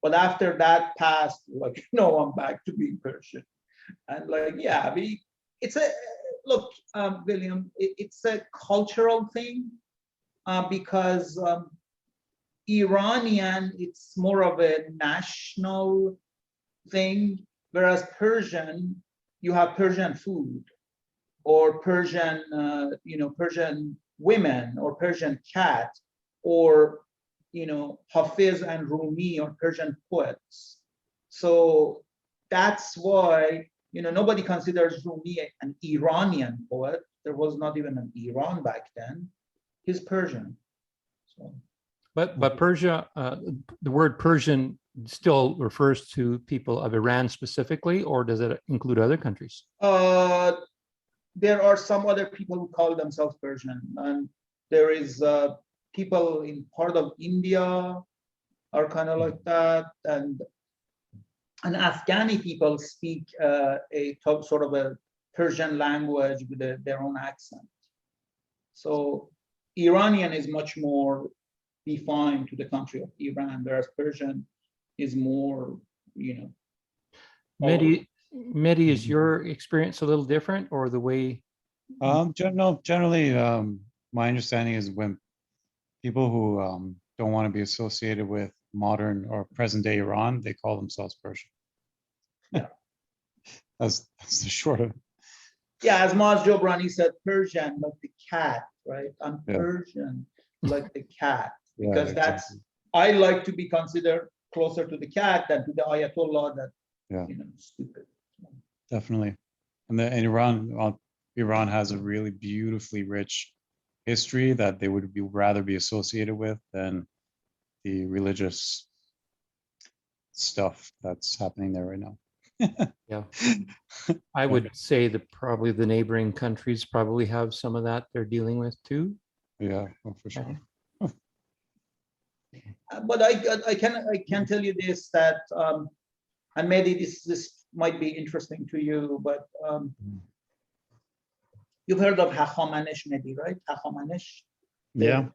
But after that passed, I'm back to being Persian. And William, it's a cultural thing because Iranian, it's more of a national thing, whereas Persian, you have Persian food or Persian, Persian women or Persian cat or, Hafiz and Rumi or Persian poets. So that's why, nobody considers Rumi an Iranian poet. There was not even an Iran back then. He's Persian. So. But Persia, the word Persian still refers to people of Iran specifically, or does it include other countries? There are some other people who call themselves Persian, and there is people in part of India are kind of like that, and Afghani people speak sort of a Persian language with their own accent. So Iranian is much more defined to the country of Iran, whereas Persian is more, Mehdi, is your experience a little different, or the way? No, generally, my understanding is when people who don't want to be associated with modern or present day Iran, they call themselves Persian. Yeah. That's the short of it. Yeah, as Maz Jobrani said, Persian, like the cat, right? I'm Yeah. Persian, like the cat, Yeah, because exactly. I like to be considered closer to the cat than to the Ayatollah that, stupid. Definitely. And Iran has a really beautifully rich history that they would rather be associated with than the religious stuff that's happening there right now. Yeah, I would say that probably the neighboring countries probably have some of that they're dealing with too. Yeah, for sure. But I can tell you this, that and maybe this might be interesting to you, but you've heard of Hakhamanesh, Mehdi, right? Hakhamanesh. Yeah.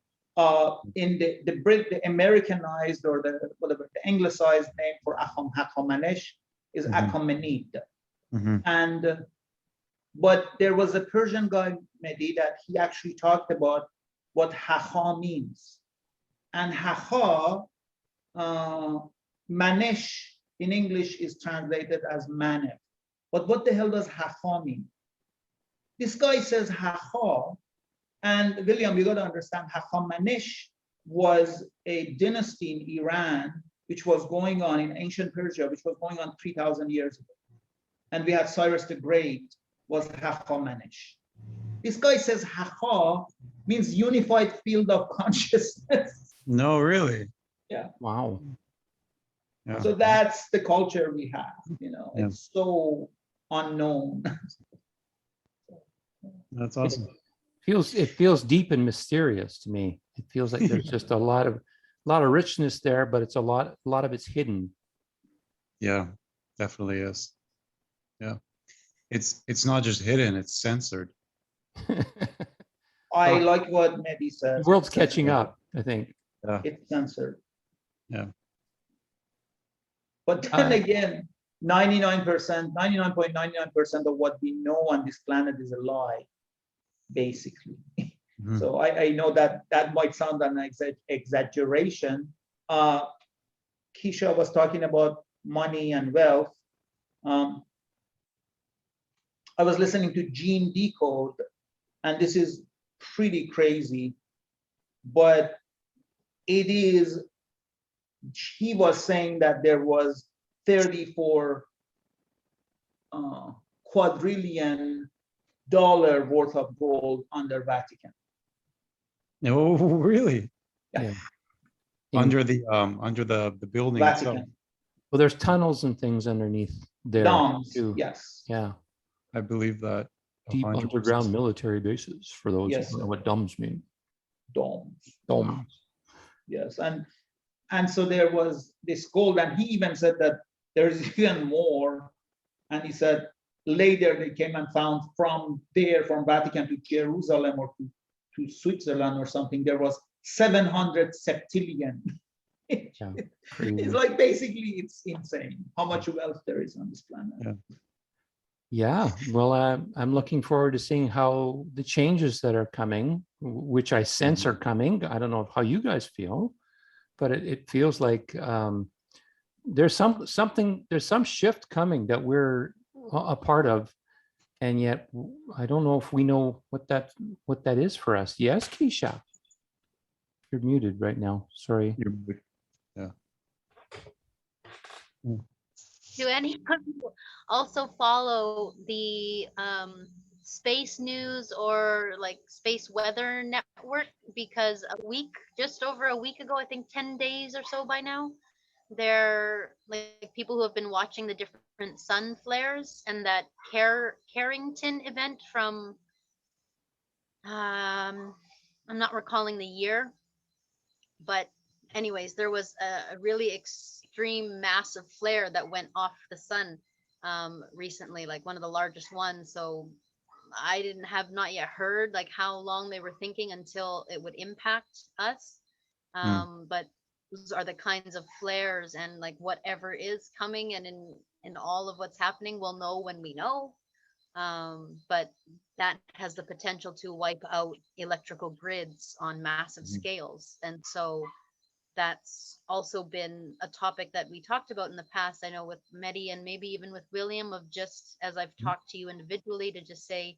In the Americanized or the anglicized name for Hakhamanesh is Achaemenid. And but there was a Persian guy, Mehdi, that he actually talked about what Hakha means. And Hakha, Manesh in English is translated as Manef. But what the hell does Hakha mean? This guy says Hakha, and William, you got to understand, Hakhamanesh was a dynasty in Iran, which was going on in ancient Persia, which was going on 3,000 years ago. and we had Cyrus the Great, was Hachomanish. This guy says Hacha means unified field of consciousness. No, really. Wow. Yeah. So that's the culture we have, you know, Yeah. it's so unknown. That's awesome. It feels deep and mysterious to me. It feels like there's just a lot of richness there, but it's a lot of it's hidden. Yeah, definitely is. Yeah. It's not just hidden, it's censored. I like what Mehdi The says. world's It's catching censored. up, I think. Yeah. It's censored. Yeah. But then again, 99.99% of what we know on this planet is a lie, basically. Mhm. So I know that might sound an exaggeration. Quisha was talking about money and wealth. I was listening to Gene Decode, and this is pretty crazy, but it is, he was saying that there was 34 quadrillion dollar worth of gold under Vatican. Oh, really? Yeah. Under the building itself. Vatican. Well, there's tunnels and things underneath there Domes, too. yes. Yeah. I believe that. Deep 100%. underground military bases for those Yes, who don't know sir. what DOMs mean. Domes. Dome. Yes, and so there was this gold, and he even said that there's even more. And he said later they came and found from Vatican to Jerusalem or to Switzerland or something, there was 700 septillion. Yeah, crazy. It's like basically it's insane how much wealth there is on this planet. Yeah. Yeah, well, I'm looking forward to seeing how the changes that are coming, which I sense are coming. I don't know how you guys feel, but it feels like there's some shift coming that we're a part of, and yet I don't know if we know what that is for us. Yes, Quisha, you're muted right now. Sorry. Yeah. Do anyone also follow the space news or like space weather network? Because just over a week ago, I think 10 days or so by now, they're like people who have been watching the different sun flares and that Carrington event from I'm not recalling the year, but anyways, there was a really extreme massive flare that went off the sun recently, like one of the largest ones. So I have not yet heard like how long they were thinking until it would impact us. But those are the kinds of flares, and like whatever is coming and in all of what's happening, we'll know when we know. But that has the potential to wipe out electrical grids on massive scales. And so that's also been a topic that we talked about in the past. I know with Mehdi and maybe even with William, of just as I've talked to you individually, to just say,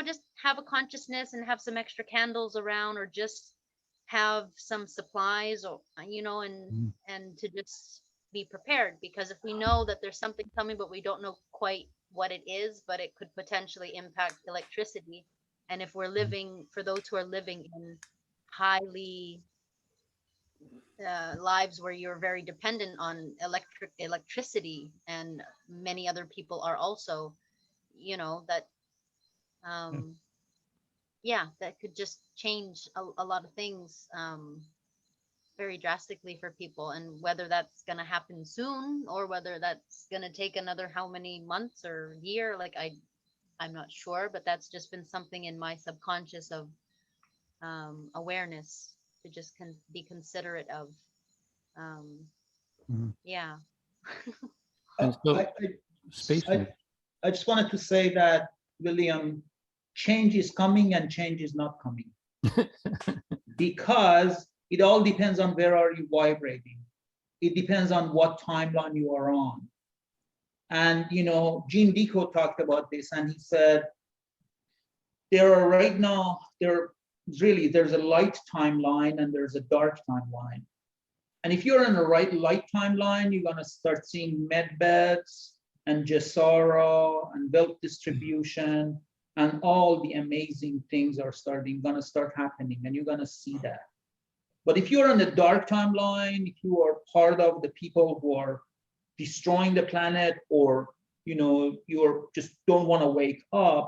just have a consciousness and have some extra candles around, or just have some supplies, or and to just be prepared, because if we know that there's something coming but we don't know quite what it is, but it could potentially impact electricity, and if we're living, for those who are living in highly lives where you're very dependent on electricity, and many other people are also, that that could just change a lot of things very drastically for people. And whether that's going to happen soon or whether that's going to take another how many months or year, like I'm not sure, but that's just been something in my subconscious of awareness to just be considerate of. Yeah. And so, space. I just wanted to say that, William, change is coming and change is not coming. Because it all depends on where are you vibrating. It depends on what timeline you are on. And, Gene Decode talked about this, and he said, there's a light timeline and there's a dark timeline. And if you're in the light timeline, you're going to start seeing med beds and Gesara and wealth distribution and all the amazing things are gonna start happening, and you're gonna see that. But if you're on the dark timeline, if you are part of the people who are destroying the planet, or you're just don't want to wake up,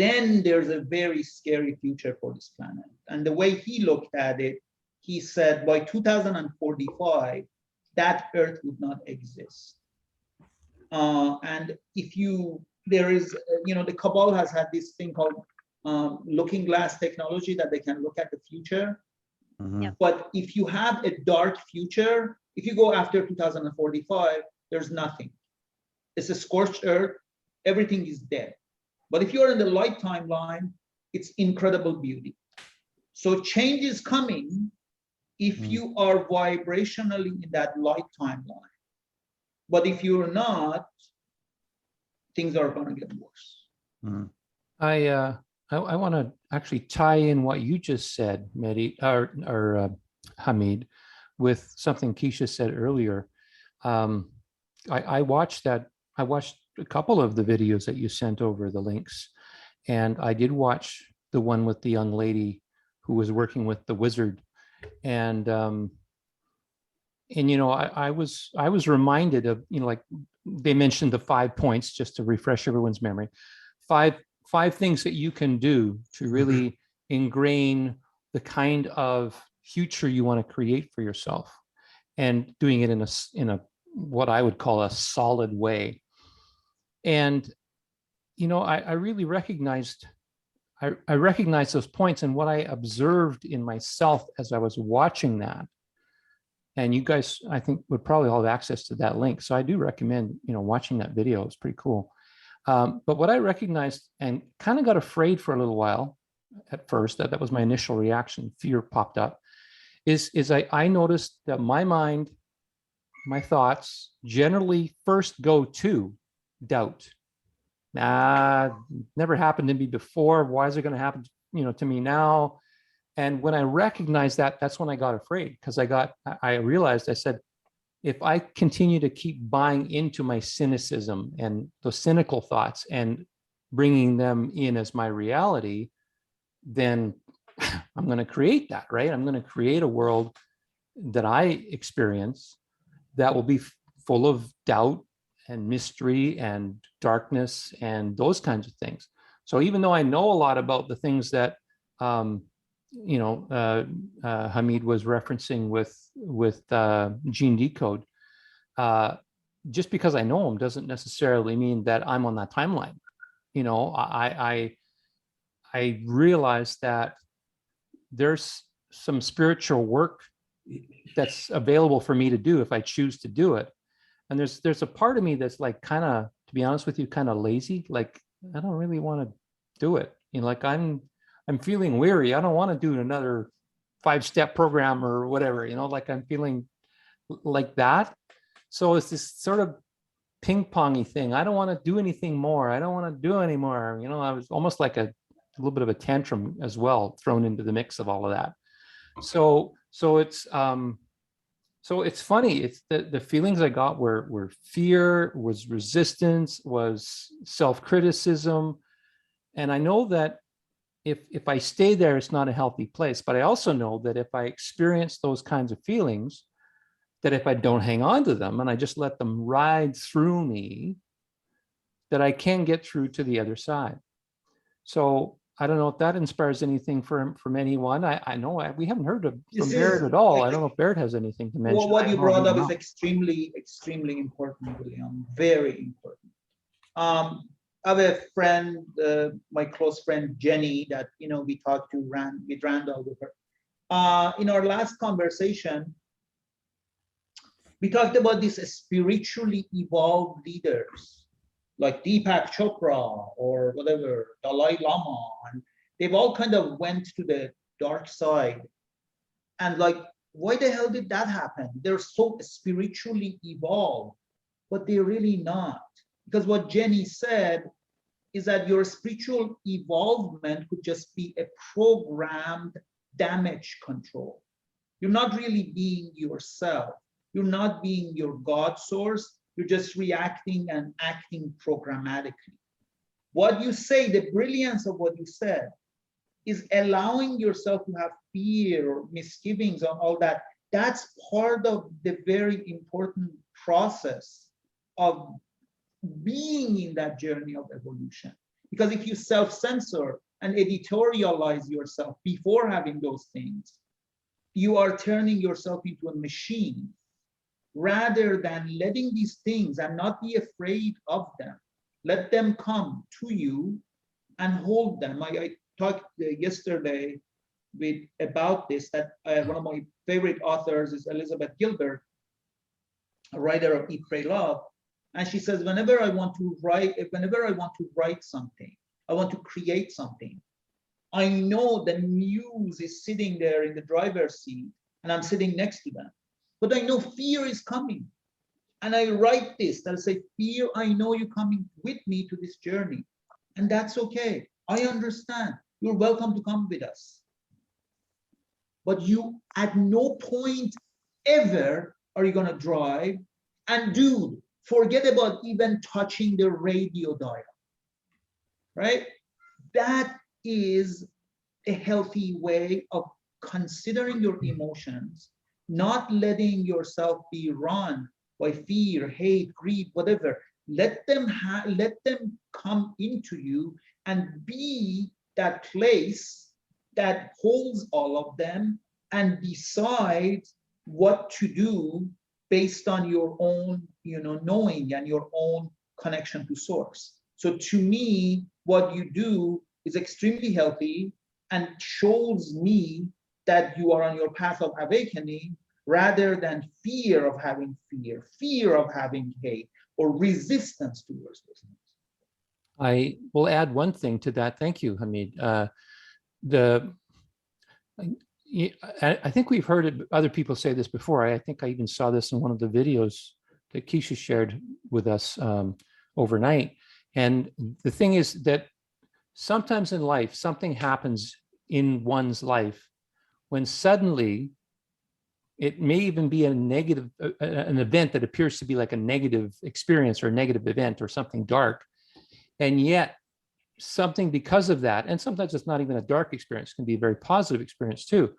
then there's a very scary future for this planet. And the way he looked at it, he said by 2045, that Earth would not exist. And if there is, the Cabal has had this thing called looking glass technology, that they can look at the future. Mhm. Yep. But if you have a dark future, if you go after 2045, there's nothing. It's a scorched earth, everything is dead. But if you're in the light timeline, it's incredible beauty. So change is coming if you are vibrationally in that light timeline. But if you're not, things are going to get worse. Mhm. I want to actually tie in what you just said, Mehdi, or Hamid, with something Quisha said earlier. I watched a couple of the videos that you sent over, the links, and I did watch the one with the young lady who was working with the wizard, and I was reminded of, like they mentioned the 5 points, just to refresh everyone's memory, five things that you can do to really ingrain the kind of future you want to create for yourself, and doing it in a what I would call a solid way. And I really recognized those points, and what I observed in myself as I was watching that. And you guys, I think, would probably all have access to that link, so I do recommend watching that video. It's pretty cool. But what I recognized and kind of got afraid for a little while at first, that was my initial reaction, fear popped up, is I noticed that my mind, my thoughts generally first go to doubt. Never happened to me before. Why is it going to happen to me now? And when I recognized that, that's when I got afraid, because I realized, I said, if I continue to keep buying into my cynicism and those cynical thoughts and bringing them in as my reality, then I'm going to create that, right? I'm going to create a world that I experience that will be full of doubt and mystery and darkness and those kinds of things. So even though I know a lot about the things that Hamid was referencing with Gene Decode, just because I know him doesn't necessarily mean that I'm on that timeline. I realize that there's some spiritual work that's available for me to do if I choose to do it. And there's a part of me that's like, kind of, to be honest with you, kind of lazy. Like, I don't really want to do it. Like I'm feeling weary. I don't want to do another 5-step program or whatever, like I'm feeling like that. So it's this sort of ping-pongy thing. I don't want to do anything more. I don't want to do anymore. I was almost like a little bit of a tantrum as well, thrown into the mix of all of that. So it's funny. It's the feelings I got were fear, was resistance, was self-criticism. And I know that if I stay there, it's not a healthy place. But I also know that if I experience those kinds of feelings, that if I don't hang on to them and I just let them ride through me, that I can get through to the other side. So I don't know if that inspires anything from anyone. I know we haven't heard from Baret at all. I don't know if Baret has anything to mention. Well, what you brought up is extremely, extremely important, William. Very important. I have a friend, my close friend Jenny, that we talked to with Randall with her. In our last conversation, we talked about these spiritually evolved leaders like Deepak Chopra or whatever, Dalai Lama, and they've all kind of went to the dark side. And like, why the hell did that happen? They're so spiritually evolved, but they're really not. Because what Jenny said is that your spiritual evolvement could just be a programmed damage control. You're not really being yourself. You're not being your God source. You're just reacting and acting programmatically. What you say, the brilliance of what you said, is allowing yourself to have fear or misgivings and all that. That's part of the very important process of being in that journey of evolution. Because if you self-censor and editorialize yourself before having those things, you are turning yourself into a machine rather than letting these things and not be afraid of them. Let them come to you and hold them. I talked yesterday about this, that one of my favorite authors is Elizabeth Gilbert, a writer of Eat, Pray, Love. And she says, whenever I want to write something, I want to create something, I know the muse is sitting there in the driver's seat and I'm sitting next to them. But I know fear is coming. And I write this, that I say, fear, I know you're coming with me to this journey. And that's okay. I understand. You're welcome to come with us. But you, at no point ever are you gonna drive. And dude, forget about even touching the radio dial, right? That is a healthy way of considering your emotions, not letting yourself be run by fear, hate, greed, whatever. Let them come into you and be that place that holds all of them and decide what to do based on your own, knowing and your own connection to source. So to me, what you do is extremely healthy and shows me that you are on your path of awakening rather than fear of having fear, fear of having hate, or resistance towards those things. I will add one thing to that. Thank you, Hamid. I think we've heard other people say this before. I think I even saw this in one of the videos that Quisha shared with us overnight. And the thing is that sometimes in life, something happens in one's life when suddenly it may even be a negative, an event that appears to be like a negative experience or a negative event or something dark. And yet something because of that, and sometimes it's not even a dark experience, it can be a very positive experience too,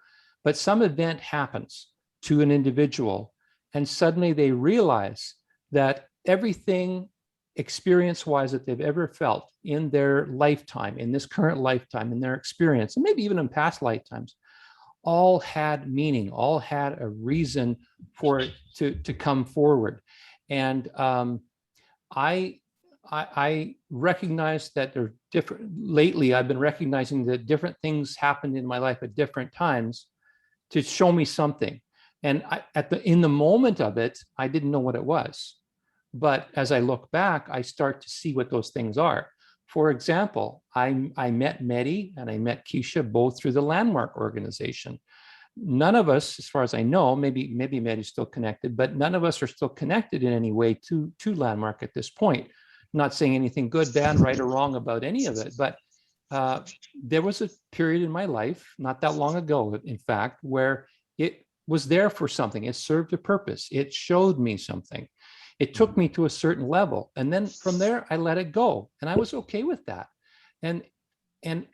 but some event happens to an individual and suddenly they realize that everything experience-wise that they've ever felt in their lifetime, in this current lifetime, in their experience, and maybe even in past lifetimes, all had meaning, all had a reason for it to come forward. And I recognize that they're different. Lately, I've been recognizing that different things happened in my life at different times to show me something. And in the moment of it, I didn't know what it was. But as I look back, I start to see what those things are. For example, I met Mehdi and I met Quisha both through the Landmark organization. None of us, as far as I know, maybe Mehdi's still connected, but none of us are still connected in any way to Landmark at this point. I'm not saying anything good, bad, right, or wrong about any of it, but there was a period in my life, not that long ago, in fact, where it was there for something. It served a purpose. It showed me something. It took me to a certain level. And then from there, I let it go. And I was okay with that. And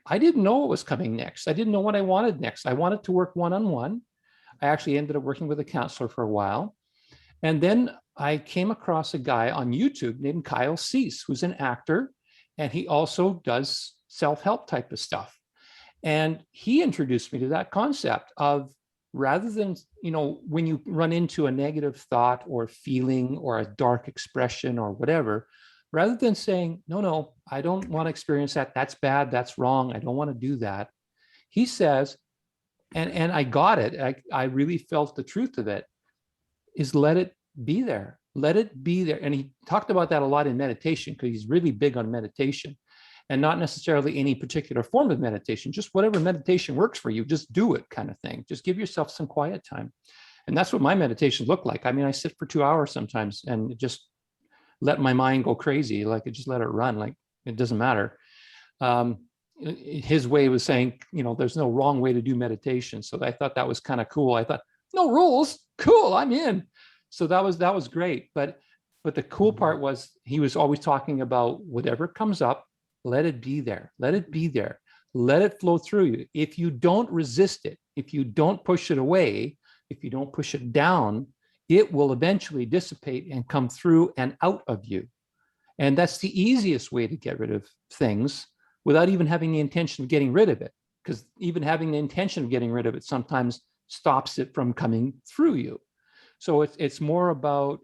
I didn't know what was coming next. I didn't know what I wanted next. I wanted to work one-on-one. I actually ended up working with a counselor for a while. And then I came across a guy on YouTube named Kyle Cease, who's an actor. And he also does self-help type of stuff. And he introduced me to that concept of, rather than, when you run into a negative thought or feeling or a dark expression or whatever, rather than saying, no, I don't want to experience that. That's bad. That's wrong. I don't want to do that. He says, and I got it. I really felt the truth of it, is let it be there. Let it be there. And he talked about that a lot in meditation because he's really big on meditation. And not necessarily any particular form of meditation, just whatever meditation works for you, just do it kind of thing. Just give yourself some quiet time. And that's what my meditations look like. I mean, I sit for 2 hours sometimes and just let my mind go crazy. Like I just let it run, like it doesn't matter. His way was saying, there's no wrong way to do meditation. So I thought that was kind of cool. I thought, no rules, cool, I'm in. So that was great. But but the cool part was he was always talking about whatever comes up, let it be there, let it be there, let it flow through you. If you don't resist it, if you don't push it away, if you don't push it down, it will eventually dissipate and come through and out of you. And that's the easiest way to get rid of things without even having the intention of getting rid of it. Because even having the intention of getting rid of it sometimes stops it from coming through you. So it's more about,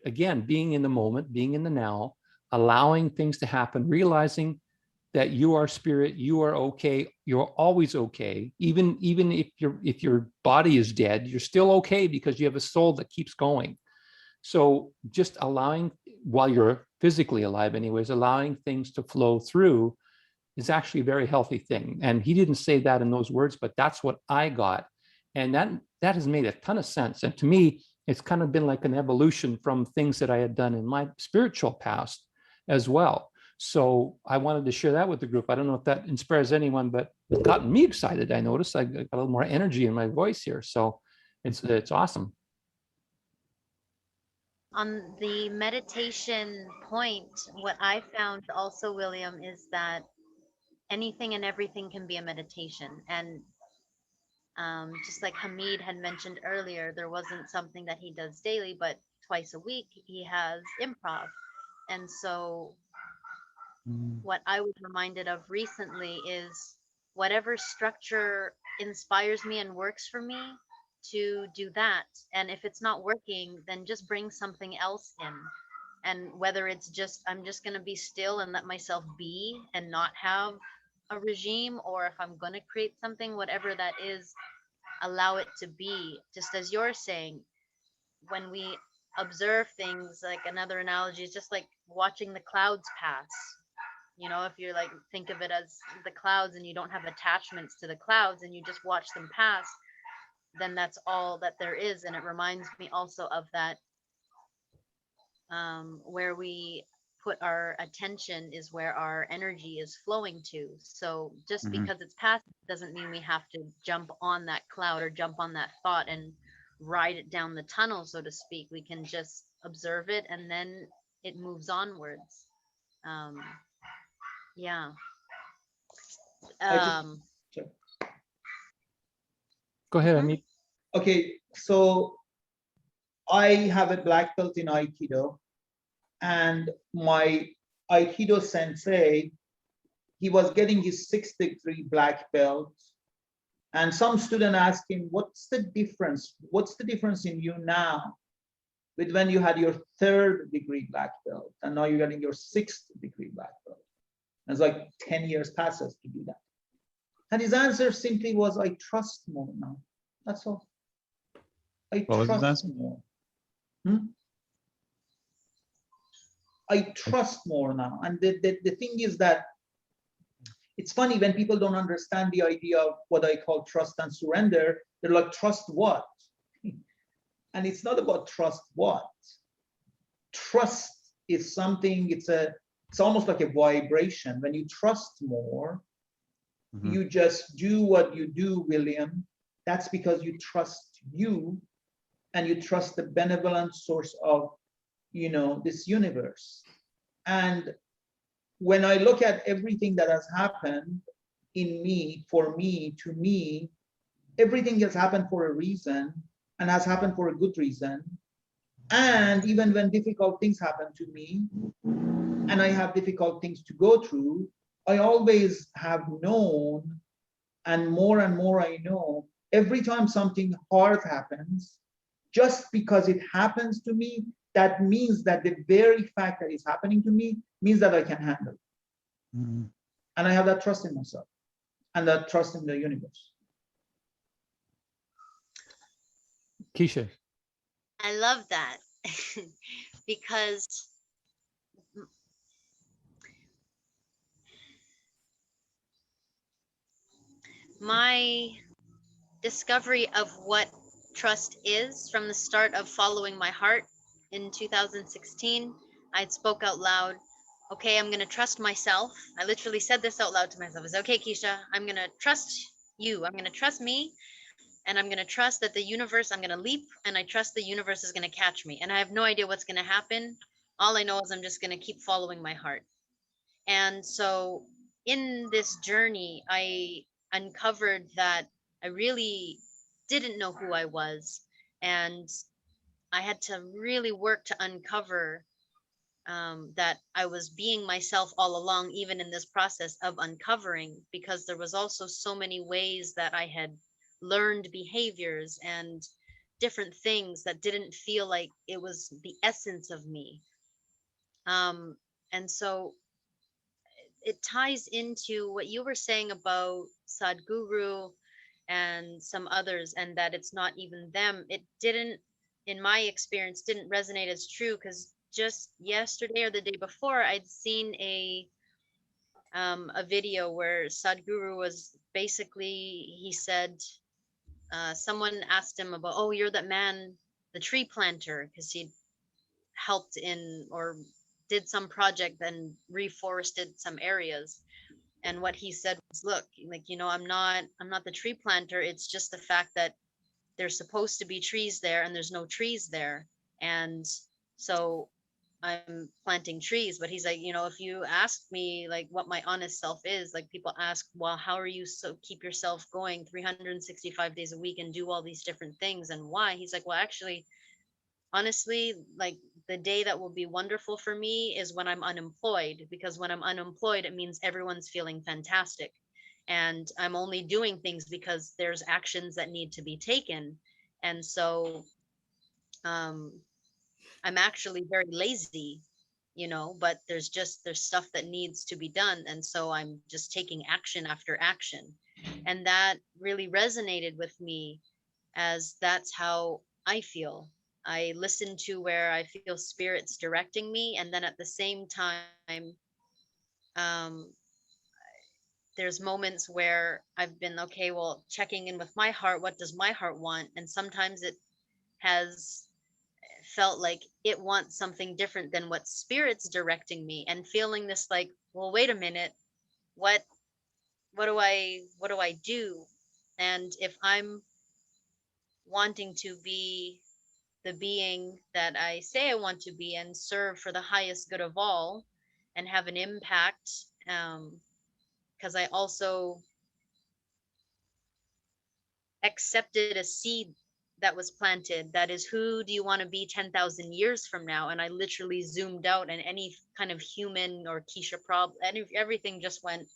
again, being in the moment, being in the now, allowing things to happen, realizing that you are spirit, you are okay, you're always okay. Even if your body is dead, you're still okay because you have a soul that keeps going. So just allowing, while you're physically alive anyways, allowing things to flow through is actually a very healthy thing. And he didn't say that in those words, but that's what I got. And that has made a ton of sense. And to me, it's kind of been like an evolution from things that I had done in my spiritual past as well. So I wanted to share that with the group. I don't know if that inspires anyone, but it's gotten me excited. I noticed I got a little more energy in my voice here. So it's awesome. On the meditation point, what I found also, William, is that anything and everything can be a meditation. And just like Hamid had mentioned earlier, there wasn't something that he does daily, but twice a week he has improv. And so what I was reminded of recently is whatever structure inspires me and works for me, to do that. And if it's not working, then just bring something else in. And whether it's just, I'm just going to be still and let myself be and not have a regime, or if I'm going to create something, whatever that is, allow it to be. Just as you're saying, when we observe things, like another analogy is just like watching the clouds pass. You know, if you're like, think of it as the clouds and you don't have attachments to the clouds and you just watch them pass, then that's all that there is. And it reminds me also of that, where we put our attention is where our energy is flowing to. So just because it's past doesn't mean we have to jump on that cloud or jump on that thought and ride it down the tunnel, so to speak. We can just observe it and then it moves onwards. Yeah. Sure. Go ahead, Amit. Okay, so I have a black belt in Aikido, and my Aikido sensei, he was getting his 6th degree black belt, and some student asked him, what's the difference? What's the difference in you now with when you had your 3rd degree black belt, and now you're getting your 6th degree black belt? And it's like 10 years passes to do that. And his answer simply was, I trust more now. That's all. I trust more. I trust more now. And the thing is that it's funny when people don't understand the idea of what I call trust and surrender. They're like, trust what? And it's not about trust what. Trust is something, it's almost like a vibration. When you trust more, you just do what you do, William. That's because you trust you, and you trust the benevolent source of, this universe. And when I look at everything that has happened in me, for me, to me, everything has happened for a reason and has happened for a good reason. And even when difficult things happen to me and I have difficult things to go through, I always have known, and more I know, every time something hard happens, just because it happens to me, that means that the very fact that it's happening to me means that I can handle it. And I have that trust in myself and that trust in the universe. Quisha. I love that because my discovery of what trust is from the start of following my heart in 2016, I spoke out loud, okay, I'm going to trust myself. I literally said this out loud to myself. It's okay, Quisha, I'm going to trust you. I'm going to trust me and I'm going to trust that the universe, I'm going to leap, and I trust the universe is going to catch me. And I have no idea what's going to happen. All I know is I'm just going to keep following my heart. And so in this journey, I uncovered that I really didn't know who I was. And I had to really work to uncover that I was being myself all along, even in this process of uncovering, because there was also so many ways that I had learned behaviors and different things that didn't feel like it was the essence of me. And so it ties into what you were saying about Sadhguru and some others, and that it's not even them. It didn't, in my experience, didn't resonate as true, because just yesterday or the day before, I'd seen a video where Sadhguru was basically, he said, someone asked him about, oh, you're that man, the tree planter, because he helped in or did some project and reforested some areas. And what he said was, look, like, I'm not the tree planter. It's just the fact that there's supposed to be trees there and there's no trees there. And so I'm planting trees. But he's like, if you ask me like what my honest self is, like people ask, well, how are you so keep yourself going 365 days a week and do all these different things, and why? He's like, well, actually, honestly, like the day that will be wonderful for me is when I'm unemployed, because when I'm unemployed, it means everyone's feeling fantastic. And I'm only doing things because there's actions that need to be taken. And so I'm actually very lazy, but there's stuff that needs to be done. And so I'm just taking action after action. And that really resonated with me, as that's how I feel. I listen to where I feel spirits directing me. And then at the same time, um, there's moments where I've been, okay, well, checking in with my heart. What does my heart want? And sometimes it has felt like it wants something different than what spirit's directing me, and feeling this like, well, wait a minute, what do I do? And if I'm wanting to be the being that I say I want to be and serve for the highest good of all and have an impact, because I also accepted a seed that was planted, that is, who do you want to be 10,000 years from now? And I literally zoomed out, and any kind of human or Quisha problem, everything just went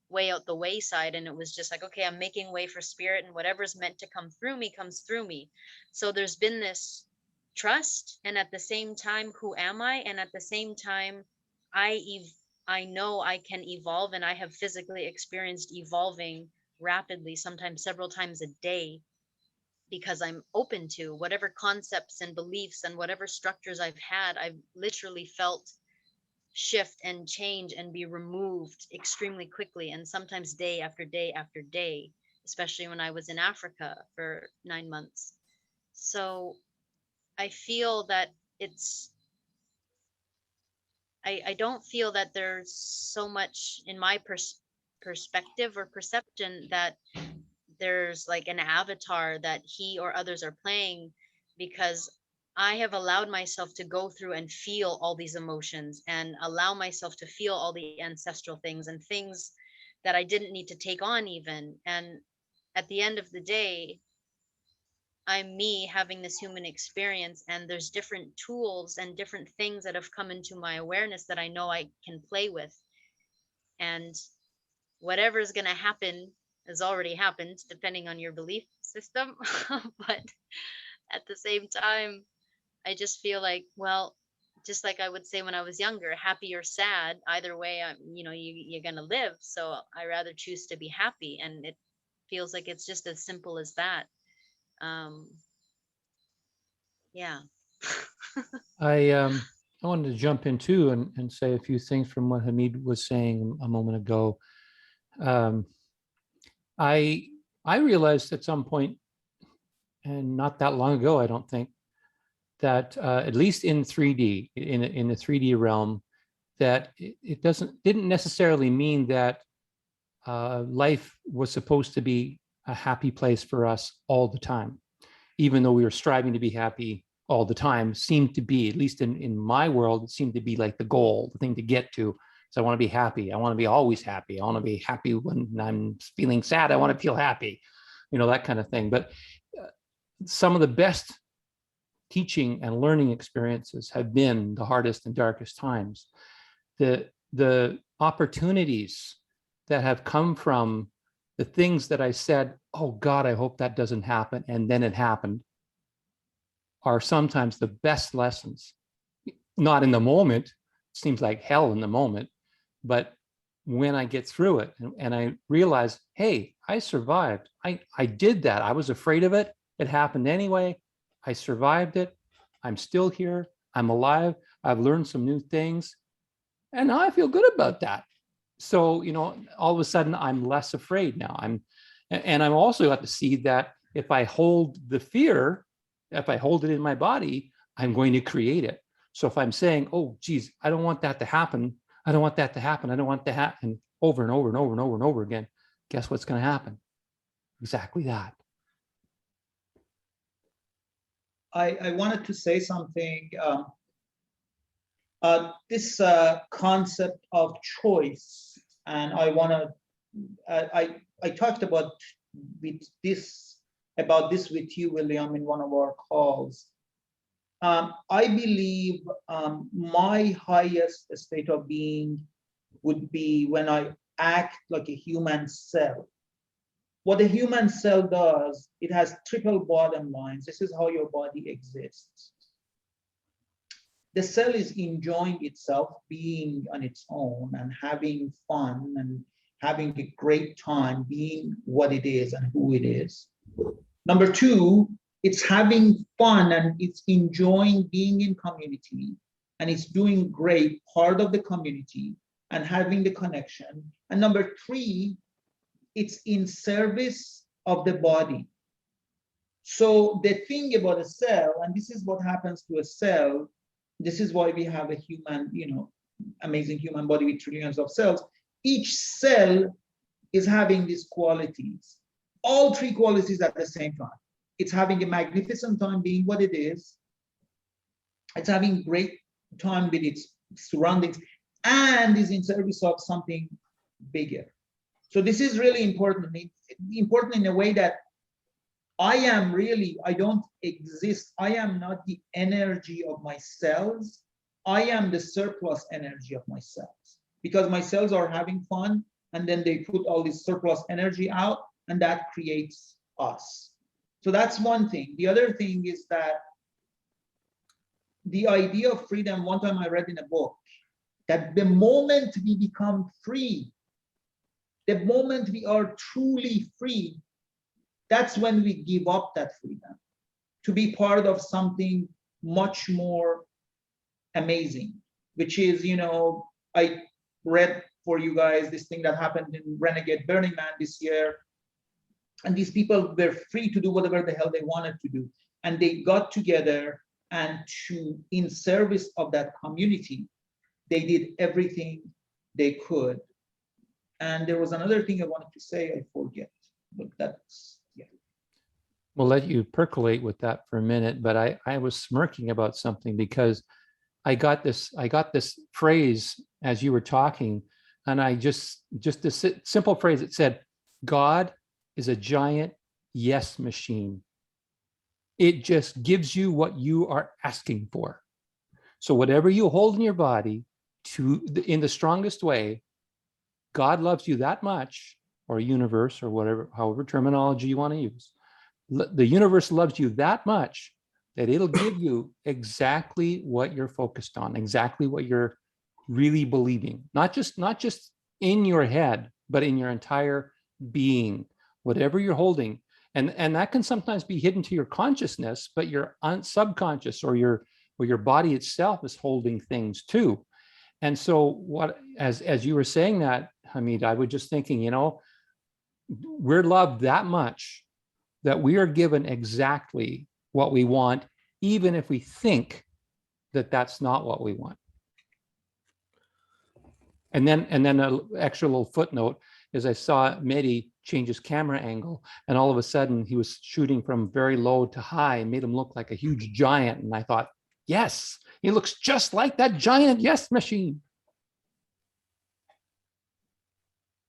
way out the wayside. And it was just like, okay, I'm making way for spirit, and whatever's meant to come through me comes through me. So there's been this trust, and at the same time, who am I? And at the same time, I know I can evolve, and I have physically experienced evolving rapidly, sometimes several times a day, because I'm open to whatever concepts and beliefs and whatever structures I've had. I've literally felt shift and change and be removed extremely quickly, and sometimes day after day after day, especially when I was in Africa for 9 months. So I feel that I don't feel that there's so much in my perspective or perception that there's like an avatar that he or others are playing, because I have allowed myself to go through and feel all these emotions, and allow myself to feel all the ancestral things and things that I didn't need to take on even. And at the end of the day, I'm me having this human experience, and there's different tools and different things that have come into my awareness that I know I can play with. And whatever is going to happen has already happened, depending on your belief system. But at the same time, I just feel like, well, just like I would say when I was younger, happy or sad, either way, you're going to live. So I rather choose to be happy. And it feels like it's just as simple as that. Yeah. I wanted to jump in too and say a few things from what Hamid was saying a moment ago. I realized at some point, and not that long ago, I don't think, that at least in 3D, in the 3D realm, that it didn't necessarily mean that life was supposed to be a happy place for us all the time, even though we were striving to be happy all the time. Seemed to be, at least in my world, it seemed to be like the goal, the thing to get to. So I want to be happy. I want to be always happy. I want to be happy when I'm feeling sad. I want to feel happy, that kind of thing. But some of the best teaching and learning experiences have been the hardest and darkest times. The opportunities that have come from the things that I said, oh God, I hope that doesn't happen, and then it happened, are sometimes the best lessons. Not in the moment, it seems like hell in the moment, but when I get through it and I realize, hey, I survived. I did that. I was afraid of it. It happened anyway. I survived it. I'm still here. I'm alive. I've learned some new things. And now I feel good about that. So, all of a sudden I'm less afraid now. I'm also got to see that if I hold the fear, if I hold it in my body, I'm going to create it. So if I'm saying, oh, geez, I don't want that to happen. I don't want that to happen. I don't want that to happen over and over and over and over and over again. Guess what's going to happen? Exactly that. I wanted to say something. This concept of choice, and I talked about this with you, William, in one of our calls. I believe my highest state of being would be when I act like a human cell. What a human cell does, it has triple bottom lines. This is how your body exists. The cell is enjoying itself, being on its own and having fun and having a great time being what it is and who it is. Number two, it's having fun and it's enjoying being in community, and it's doing great, part of the community and having the connection. And number three, it's in service of the body. So the thing about a cell, and this is what happens to a cell, this is why we have a human, amazing human body with trillions of cells. Each cell is having these qualities, all three qualities at the same time. It's having a magnificent time being what it is. It's having great time with its surroundings and is in service of something bigger. So this is really important. Important in a way that I don't exist. I am not the energy of my cells. I am the surplus energy of my cells, because my cells are having fun and then they put all this surplus energy out and that creates us. So that's one thing. The other thing is that the idea of freedom, one time I read in a book, that the moment we become free, the moment we are truly free, that's when we give up that freedom to be part of something much more amazing, which is, I read for you guys this thing that happened in Renegade Burning Man this year. And these people were free to do whatever the hell they wanted to do. And they got together and in service of that community, they did everything they could. And there was another thing I wanted to say, I forget, but that's, yeah. We'll let you percolate with that for a minute, but I was smirking about something because I got this phrase as you were talking, and I just this simple phrase, it said, God is a giant yes machine. It just gives you what you are asking for. So whatever you hold in your body in the strongest way, God loves you that much, or universe, or whatever, however terminology you want to use. The universe loves you that much that it'll give you exactly what you're focused on, exactly what you're really believing, not just in your head, but in your entire being, whatever you're holding. And that can sometimes be hidden to your consciousness, but your subconscious or your body itself is holding things too. And so as you were saying that, Hamid, I was just thinking, we're loved that much that we are given exactly what we want, even if we think that that's not what we want. And then an extra little footnote is I saw Mehdi change his camera angle. And all of a sudden he was shooting from very low to high and made him look like a huge giant. And I thought, yes, he looks just like that giant yes machine.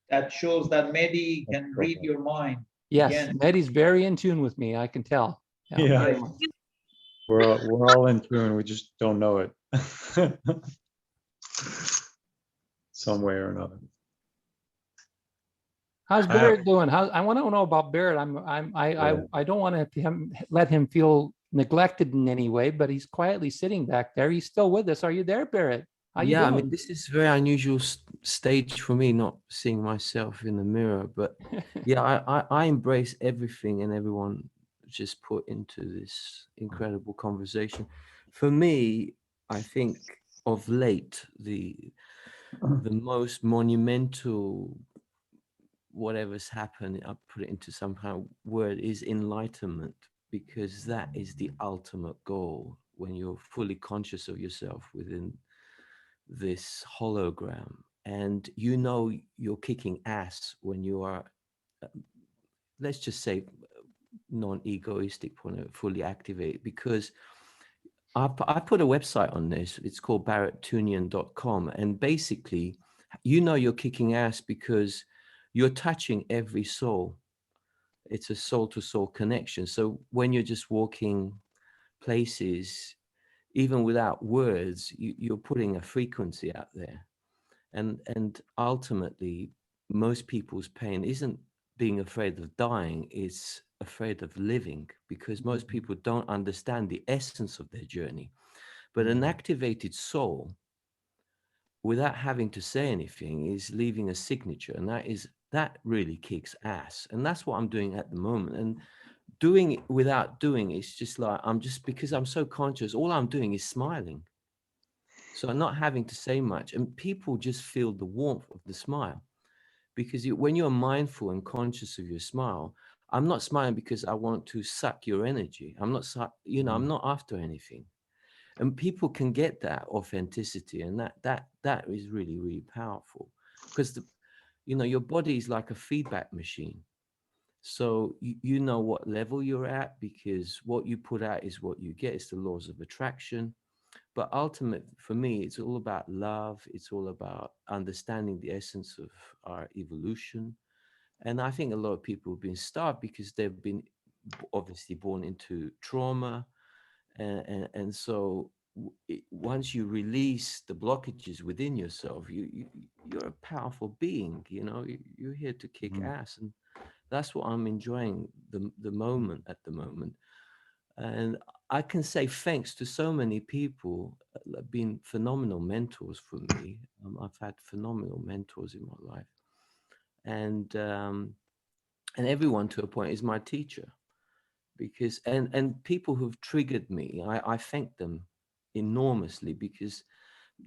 That shows that Mehdi can read your mind. Yes, Again. Mehdi's very in tune with me, I can tell. Yeah. very much. We're all in tune. We just don't know it. Some way or another. How's Baret doing? I want to know about Baret. I don't want to let him feel neglected in any way, but he's quietly sitting back there. He's still with us. Are you there, Baret? How you Yeah, I doing? mean, this is a very unusual stage for me, not seeing myself in the mirror. But yeah, I embrace everything and everyone just put into this incredible conversation. For me, I think of late, the most monumental whatever's happened, I'll put it into some kind of word, is enlightenment, because that is the ultimate goal when you're fully conscious of yourself within this hologram. And you know you're kicking ass when you are, let's just say, non-egoistic point of fully activate, because I put a website on this. It's called barettunian.com, and basically you know you're kicking ass because you're touching every soul. It's a soul to soul connection. So when you're just walking places, even without words, you're putting a frequency out there. And ultimately, most people's pain isn't being afraid of dying, it's afraid of living, because most people don't understand the essence of their journey. But an activated soul, without having to say anything, is leaving a signature, and that really kicks ass. And that's what I'm doing at the moment. And doing it without doing, it's just like, because I'm so conscious, all I'm doing is smiling. So I'm not having to say much, and people just feel the warmth of the smile, because when you're mindful and conscious of your smile, I'm not smiling because I want to suck your energy. I'm not, I'm not after anything. And people can get that authenticity, and that is really, really powerful, because your body is like a feedback machine. So you know what level you're at, because what you put out is what you get. It's the laws of attraction. But ultimately, for me, it's all about love. It's all about understanding the essence of our evolution. And I think a lot of people have been starved because they've been obviously born into trauma. And so once you release the blockages within yourself, you're a powerful being. You're here to kick ass. And that's what I'm enjoying the moment at the moment. And I can say thanks to so many people have been phenomenal mentors for me. I've had phenomenal mentors in my life, and everyone to a point is my teacher, because and people who've triggered me, I thank them enormously, because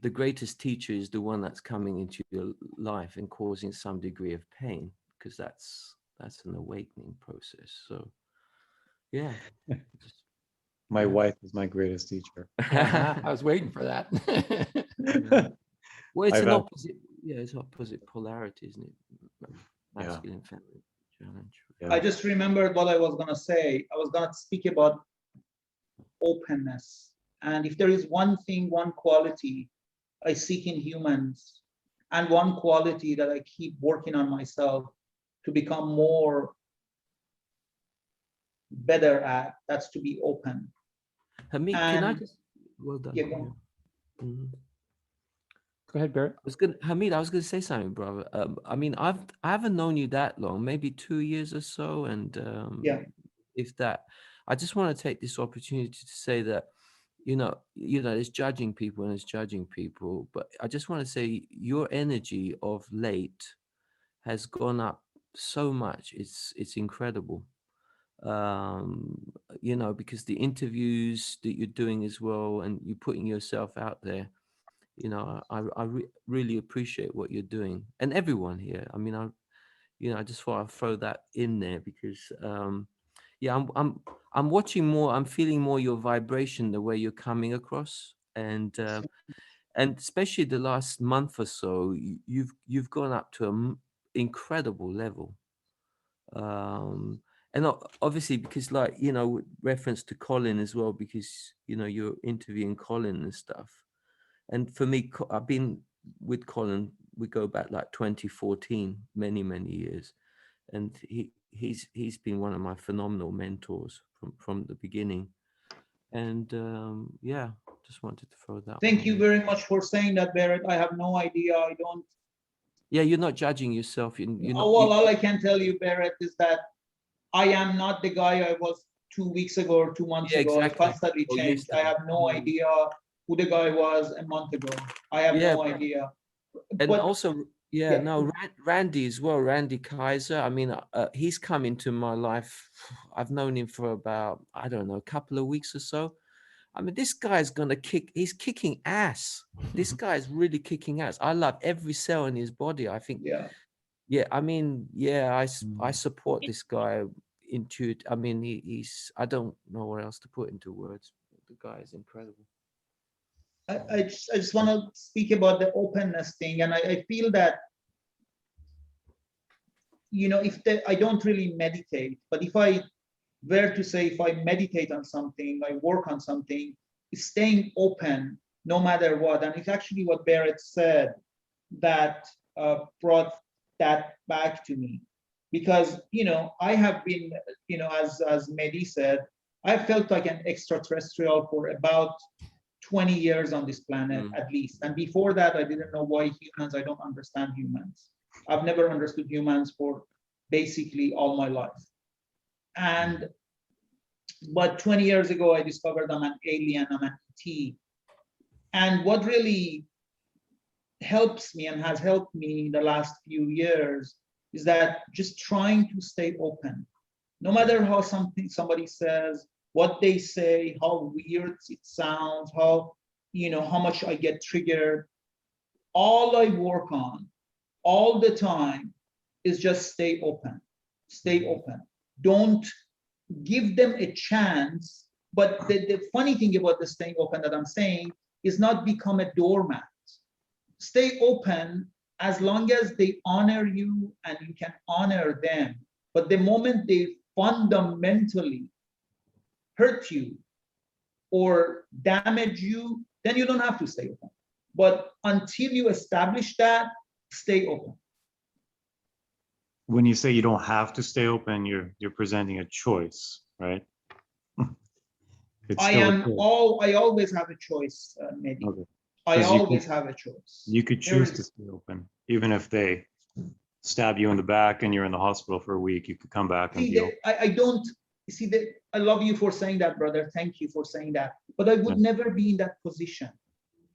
the greatest teacher is the one that's coming into your life and causing some degree of pain, because that's an awakening process. So yeah. My wife is my greatest teacher. I was waiting for that. Well, it's I've an had- opposite. Yeah, it's opposite polarity, isn't it? Masculine, feminine challenge. I just remembered what I was going to say. I was going to speak about openness. And if there is one thing, one quality I seek in humans, and one quality that I keep working on myself to become more better at, that's to be open. Hamid, can I just? Well done. Yeah, go on. Mhm. Go ahead, Baret. Hamid, I was gonna say something, brother. I mean, I haven't known you that long, maybe 2 years or so, and Yeah. if that, I just want to take this opportunity to say that, there's judging people and there's judging people, but I just want to say your energy of late has gone up so much. It's incredible. Because the interviews that you're doing as well, and you're putting yourself out there, I really appreciate what you're doing, and everyone here. I mean, I just thought I'd throw that in there, because I'm watching more, I'm feeling more your vibration, the way you're coming across, and especially the last month or so, you've gone up to an incredible level. And obviously, because like, you know, with reference to Colin as well, because, you know, you're interviewing Colin and stuff. And for me, I've been with Colin, we go back like 2014, many, many years. And he's been one of my phenomenal mentors from the beginning. And yeah, just wanted to throw that. Thank you very much for saying that, Baret. I have no idea. I don't. Yeah, you're not judging yourself. You're not, well, all I can tell you, Baret, is that I am not the guy I was 2 weeks ago or 2 months ago. exactly. I constantly changed. I have no idea who the guy was a month ago. I have no idea. And but, also, no, Randy as well, Randy Kaiser. I mean, he's come into my life. I've known him for about, I don't know, a couple of weeks or so. I mean, this guy's gonna he's kicking ass. This guy's really kicking ass. I love every cell in his body. I think, I mean, I support this guy I mean, he's, I don't know what else to put into words. The guy is incredible. I just want to speak about the openness thing. And I feel that, you know, I don't really meditate, but if I were to say, if I meditate on something, I work on something, is staying open no matter what. And it's actually what Baret said that brought that back to me. Because, you know, I have been, you know, as Mehdi said, I felt like an extraterrestrial for about 20 years on this planet, at least. And before that, I didn't know why humans, I don't understand humans. I've never understood humans for basically all my life. But 20 years ago, I discovered I'm an alien, I'm an ET. And what really helps me and has helped me in the last few years is that just trying to stay open. No matter how somebody says, what they say, how weird it sounds, how, you know, how much I get triggered, all I work on all the time is just stay open. Stay open. Don't give them a chance. But the funny thing about the staying open that I'm saying is not become a doormat. Stay open as long as they honor you and you can honor them. But the moment they fundamentally hurt you or damage you, then you don't have to stay open. But until you establish that, stay open. When you say you don't have to stay open, you're presenting a choice, right? I always have a choice, Mehdi. Okay. I always have a choice. You could choose to stay open, even if they stab you in the back and you're in the hospital for a week. You could come back and deal. I don't see that. I love you for saying that, brother. Thank you for saying that. But I would never be in that position,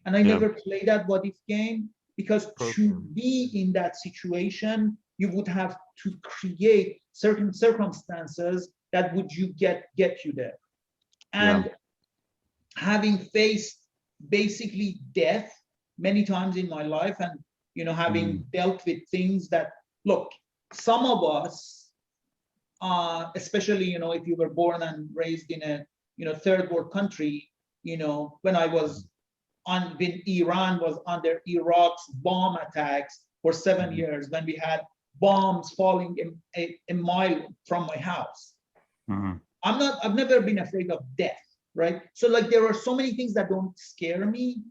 and I never play that what if game, because to be in that situation, you would have to create certain circumstances that would get you there. And having faced basically death many times in my life, and, you know, having dealt with things that, look, some of us, especially, you know, if you were born and raised in a, you know, third world country, you know, when Iran was under Iraq's bomb attacks for 7 years, when we had bombs falling a mile from my house. I've never been afraid of death, right? So like, there are so many things that don't scare me.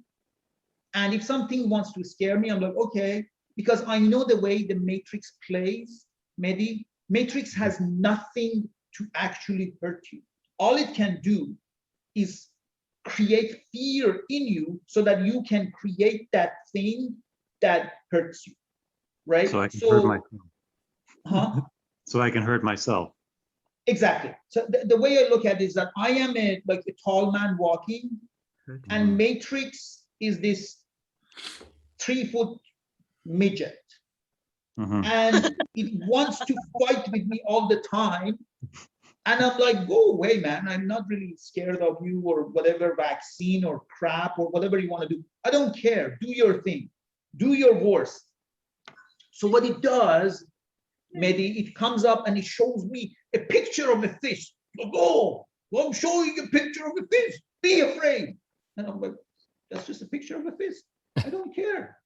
And if something wants to scare me, I'm like, okay, because I know the way the Matrix plays, Mehdi. Matrix has nothing to actually hurt you. All it can do is create fear in you so that you can create that thing that hurts you, right? So I can hurt myself. So I can hurt myself. Exactly. So the way I look at it is that I am like a tall man walking, and Matrix is this 3-foot midget. And it wants to fight with me all the time. And I'm like, go away, man. I'm not really scared of you or whatever vaccine or crap or whatever you want to do. I don't care. Do your thing. Do your worst. So what it does, Mehdi, it comes up and it shows me a picture of a fish. Oh, I'm showing a picture of a fish. Be afraid. And I'm like, that's just a picture of a fish. I don't care.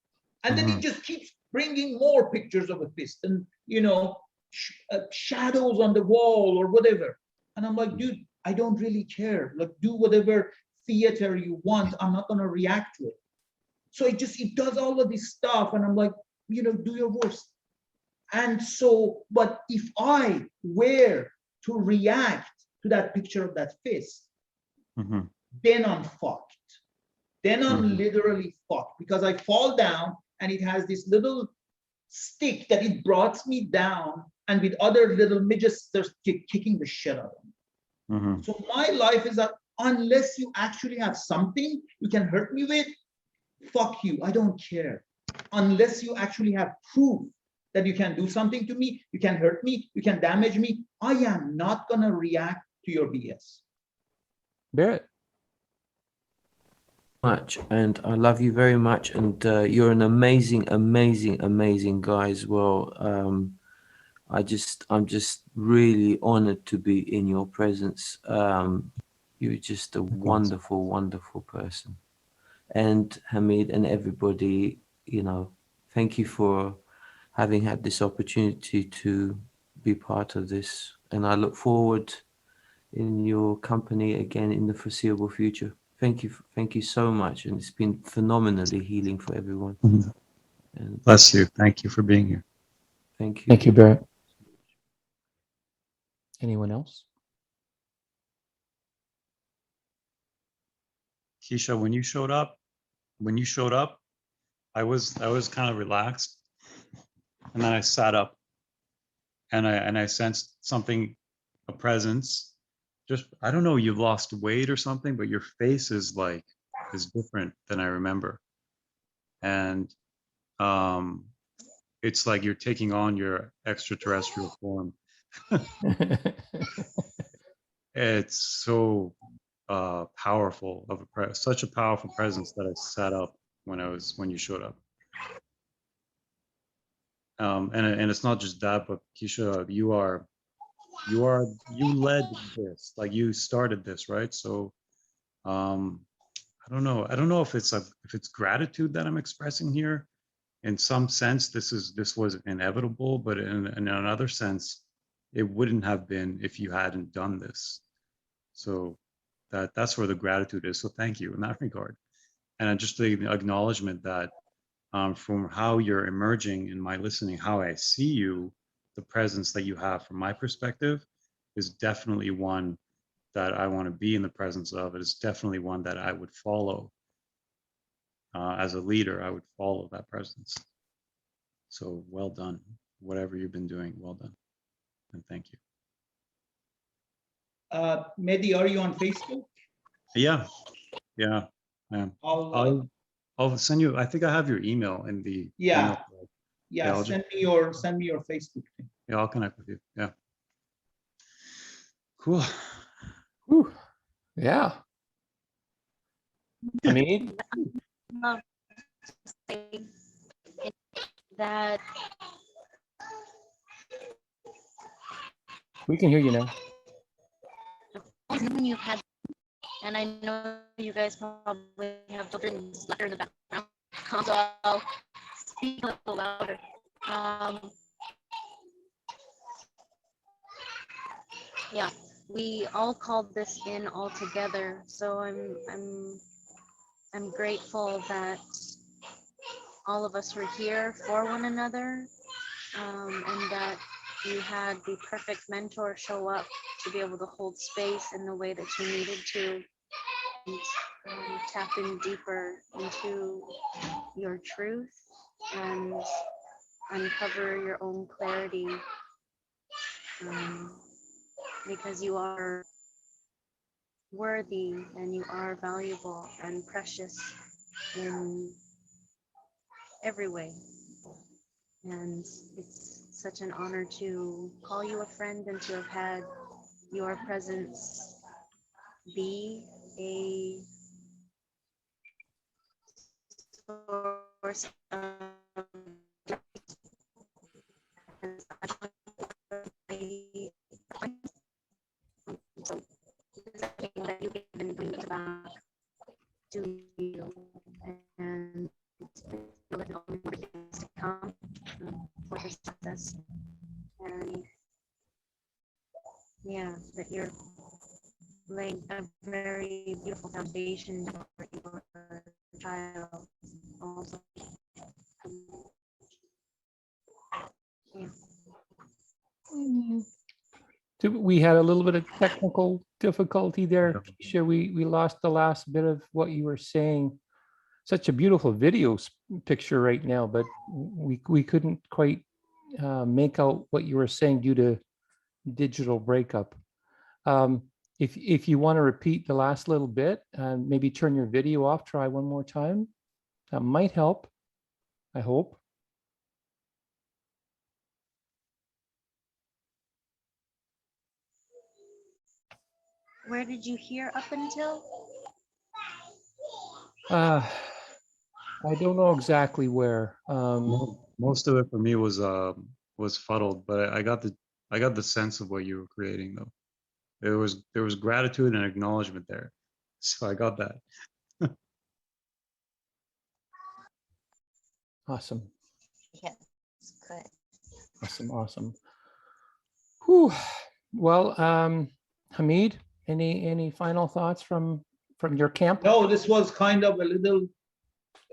And then it just keeps bringing more pictures of a fist. And, you know, shadows on the wall or whatever. And I'm like, dude, I don't really care. Like, do whatever theater you want. I'm not gonna react to it. So it does all of this stuff. And I'm like, do your worst. And so, but if I were to react to that picture of that fist, then I'm fucked. Then I'm literally fucked, because I fall down and it has this little stick that it brought me down, and with other little midgets, they're kicking the shit out of me. So my life is that unless you actually have something you can hurt me with, fuck you, I don't care. Unless you actually have proof that you can do something to me, you can hurt me, you can damage me, I am not gonna react to your BS. Barrett. Much, and I love you very much, and you're an amazing guy as well. I'm just really honored to be in your presence. You're just a wonderful person. And Hamid and everybody, thank you for having had this opportunity to be part of this, and I look forward in your company again in the foreseeable future. Thank you so much, and it's been phenomenally healing for everyone. And Bless you. Thank you for being here. thank you. Thank you, Barrett. Anyone else? Quisha, when you showed up, I was kind of relaxed, and then I sat up, and I sensed something, a presence. Just, I don't know, you've lost weight or something, but your face is different than I remember. And it's like you're taking on your extraterrestrial form. It's so powerful of such a powerful presence that I sat up when you showed up. And it's not just that, but Quisha, you led this, like you started this, right? So I don't know if it's gratitude that I'm expressing here. In some sense, this was inevitable, but in another sense, it wouldn't have been if you hadn't done this. So that's where the gratitude is. So thank you in that regard. And just the acknowledgement that from how you're emerging in my listening, how I see you, the presence that you have from my perspective is definitely one that I want to be in the presence of. It is definitely one that I would follow. As a leader, I would follow that presence. So well done. Whatever you've been doing, well done. And thank you. Mehdi, are you on Facebook? Yeah, I am. I'll send you, I think I have your email in the email. Yeah, send me your Facebook thing. Yeah, I'll connect with you. Yeah. Cool. Whew. Yeah. Hamid? That We can hear you now. when you've had, and I know you guys probably have children in the background, so I'll speak a little louder. Yeah, we all called this in all together, so I'm grateful that all of us were here for one another, and that you had the perfect mentor show up to be able to hold space in the way that you needed to, and tap in deeper into your truth and uncover your own clarity, because you are worthy and you are valuable and precious in every way. And it's such an honor to call you a friend and to have had your presence be a source of that you can bring back to you, and only more things to come for your success. And you're laying a very beautiful foundation for your child also. Yeah. We had a little bit of technical difficulty there, Yeah. Quisha. We lost the last bit of what you were saying. Such a beautiful video picture right now, but we couldn't quite make out what you were saying due to digital breakup. If you want to repeat the last little bit, maybe turn your video off, try one more time. That might help, I hope. Where did you hear up until? I don't know exactly where. Most of it for me was fuddled, but I got the sense of what you were creating though. There was gratitude and acknowledgement there, so I got that. Awesome. Yes, good. Awesome. Whew. Well, Hamid, any final thoughts from your camp? No, this was kind of a little,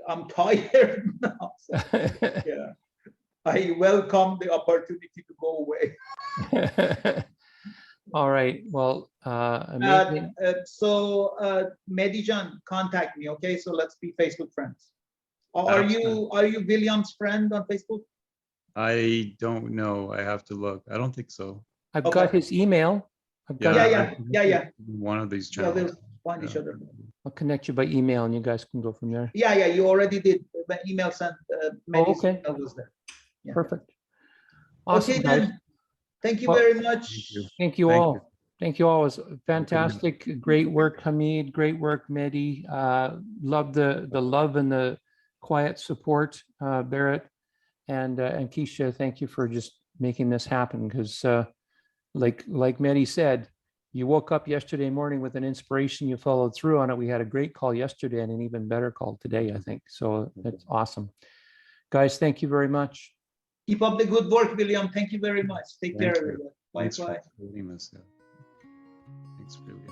I'm tired now. So, yeah, I welcome the opportunity to go away. All right. Well, Hamid, Mehdi Jan, contact me, okay? So let's be Facebook friends. Are you William's friend on Facebook? I don't know. I have to look. I don't think so. I've Okay. got his email. I've got Yeah. One of these Yeah, channels. we'll find each other. I'll connect you by email and you guys can go from there. Yeah, you already did. The email sent, Mehdi's okay. email was there. Yeah. Perfect. Awesome, Okay, guys. then. Thank you Well, very much. Thank you Thank all. you. Thank you all. It was fantastic. Great work, Hamid. Great work, Mehdi. Love the love and the quiet support, Baret and Quisha. Thank you for just making this happen. Because like Mehdi said, you woke up yesterday morning with an inspiration. You followed through on it. We had a great call yesterday and an even better call today, I think. So that's awesome, guys. Thank you very much. Keep up the good work, William. Thank you very much. Take care, Thank you. everyone. Thanks Bye-bye. for doing this. Yeah. Thanks, really.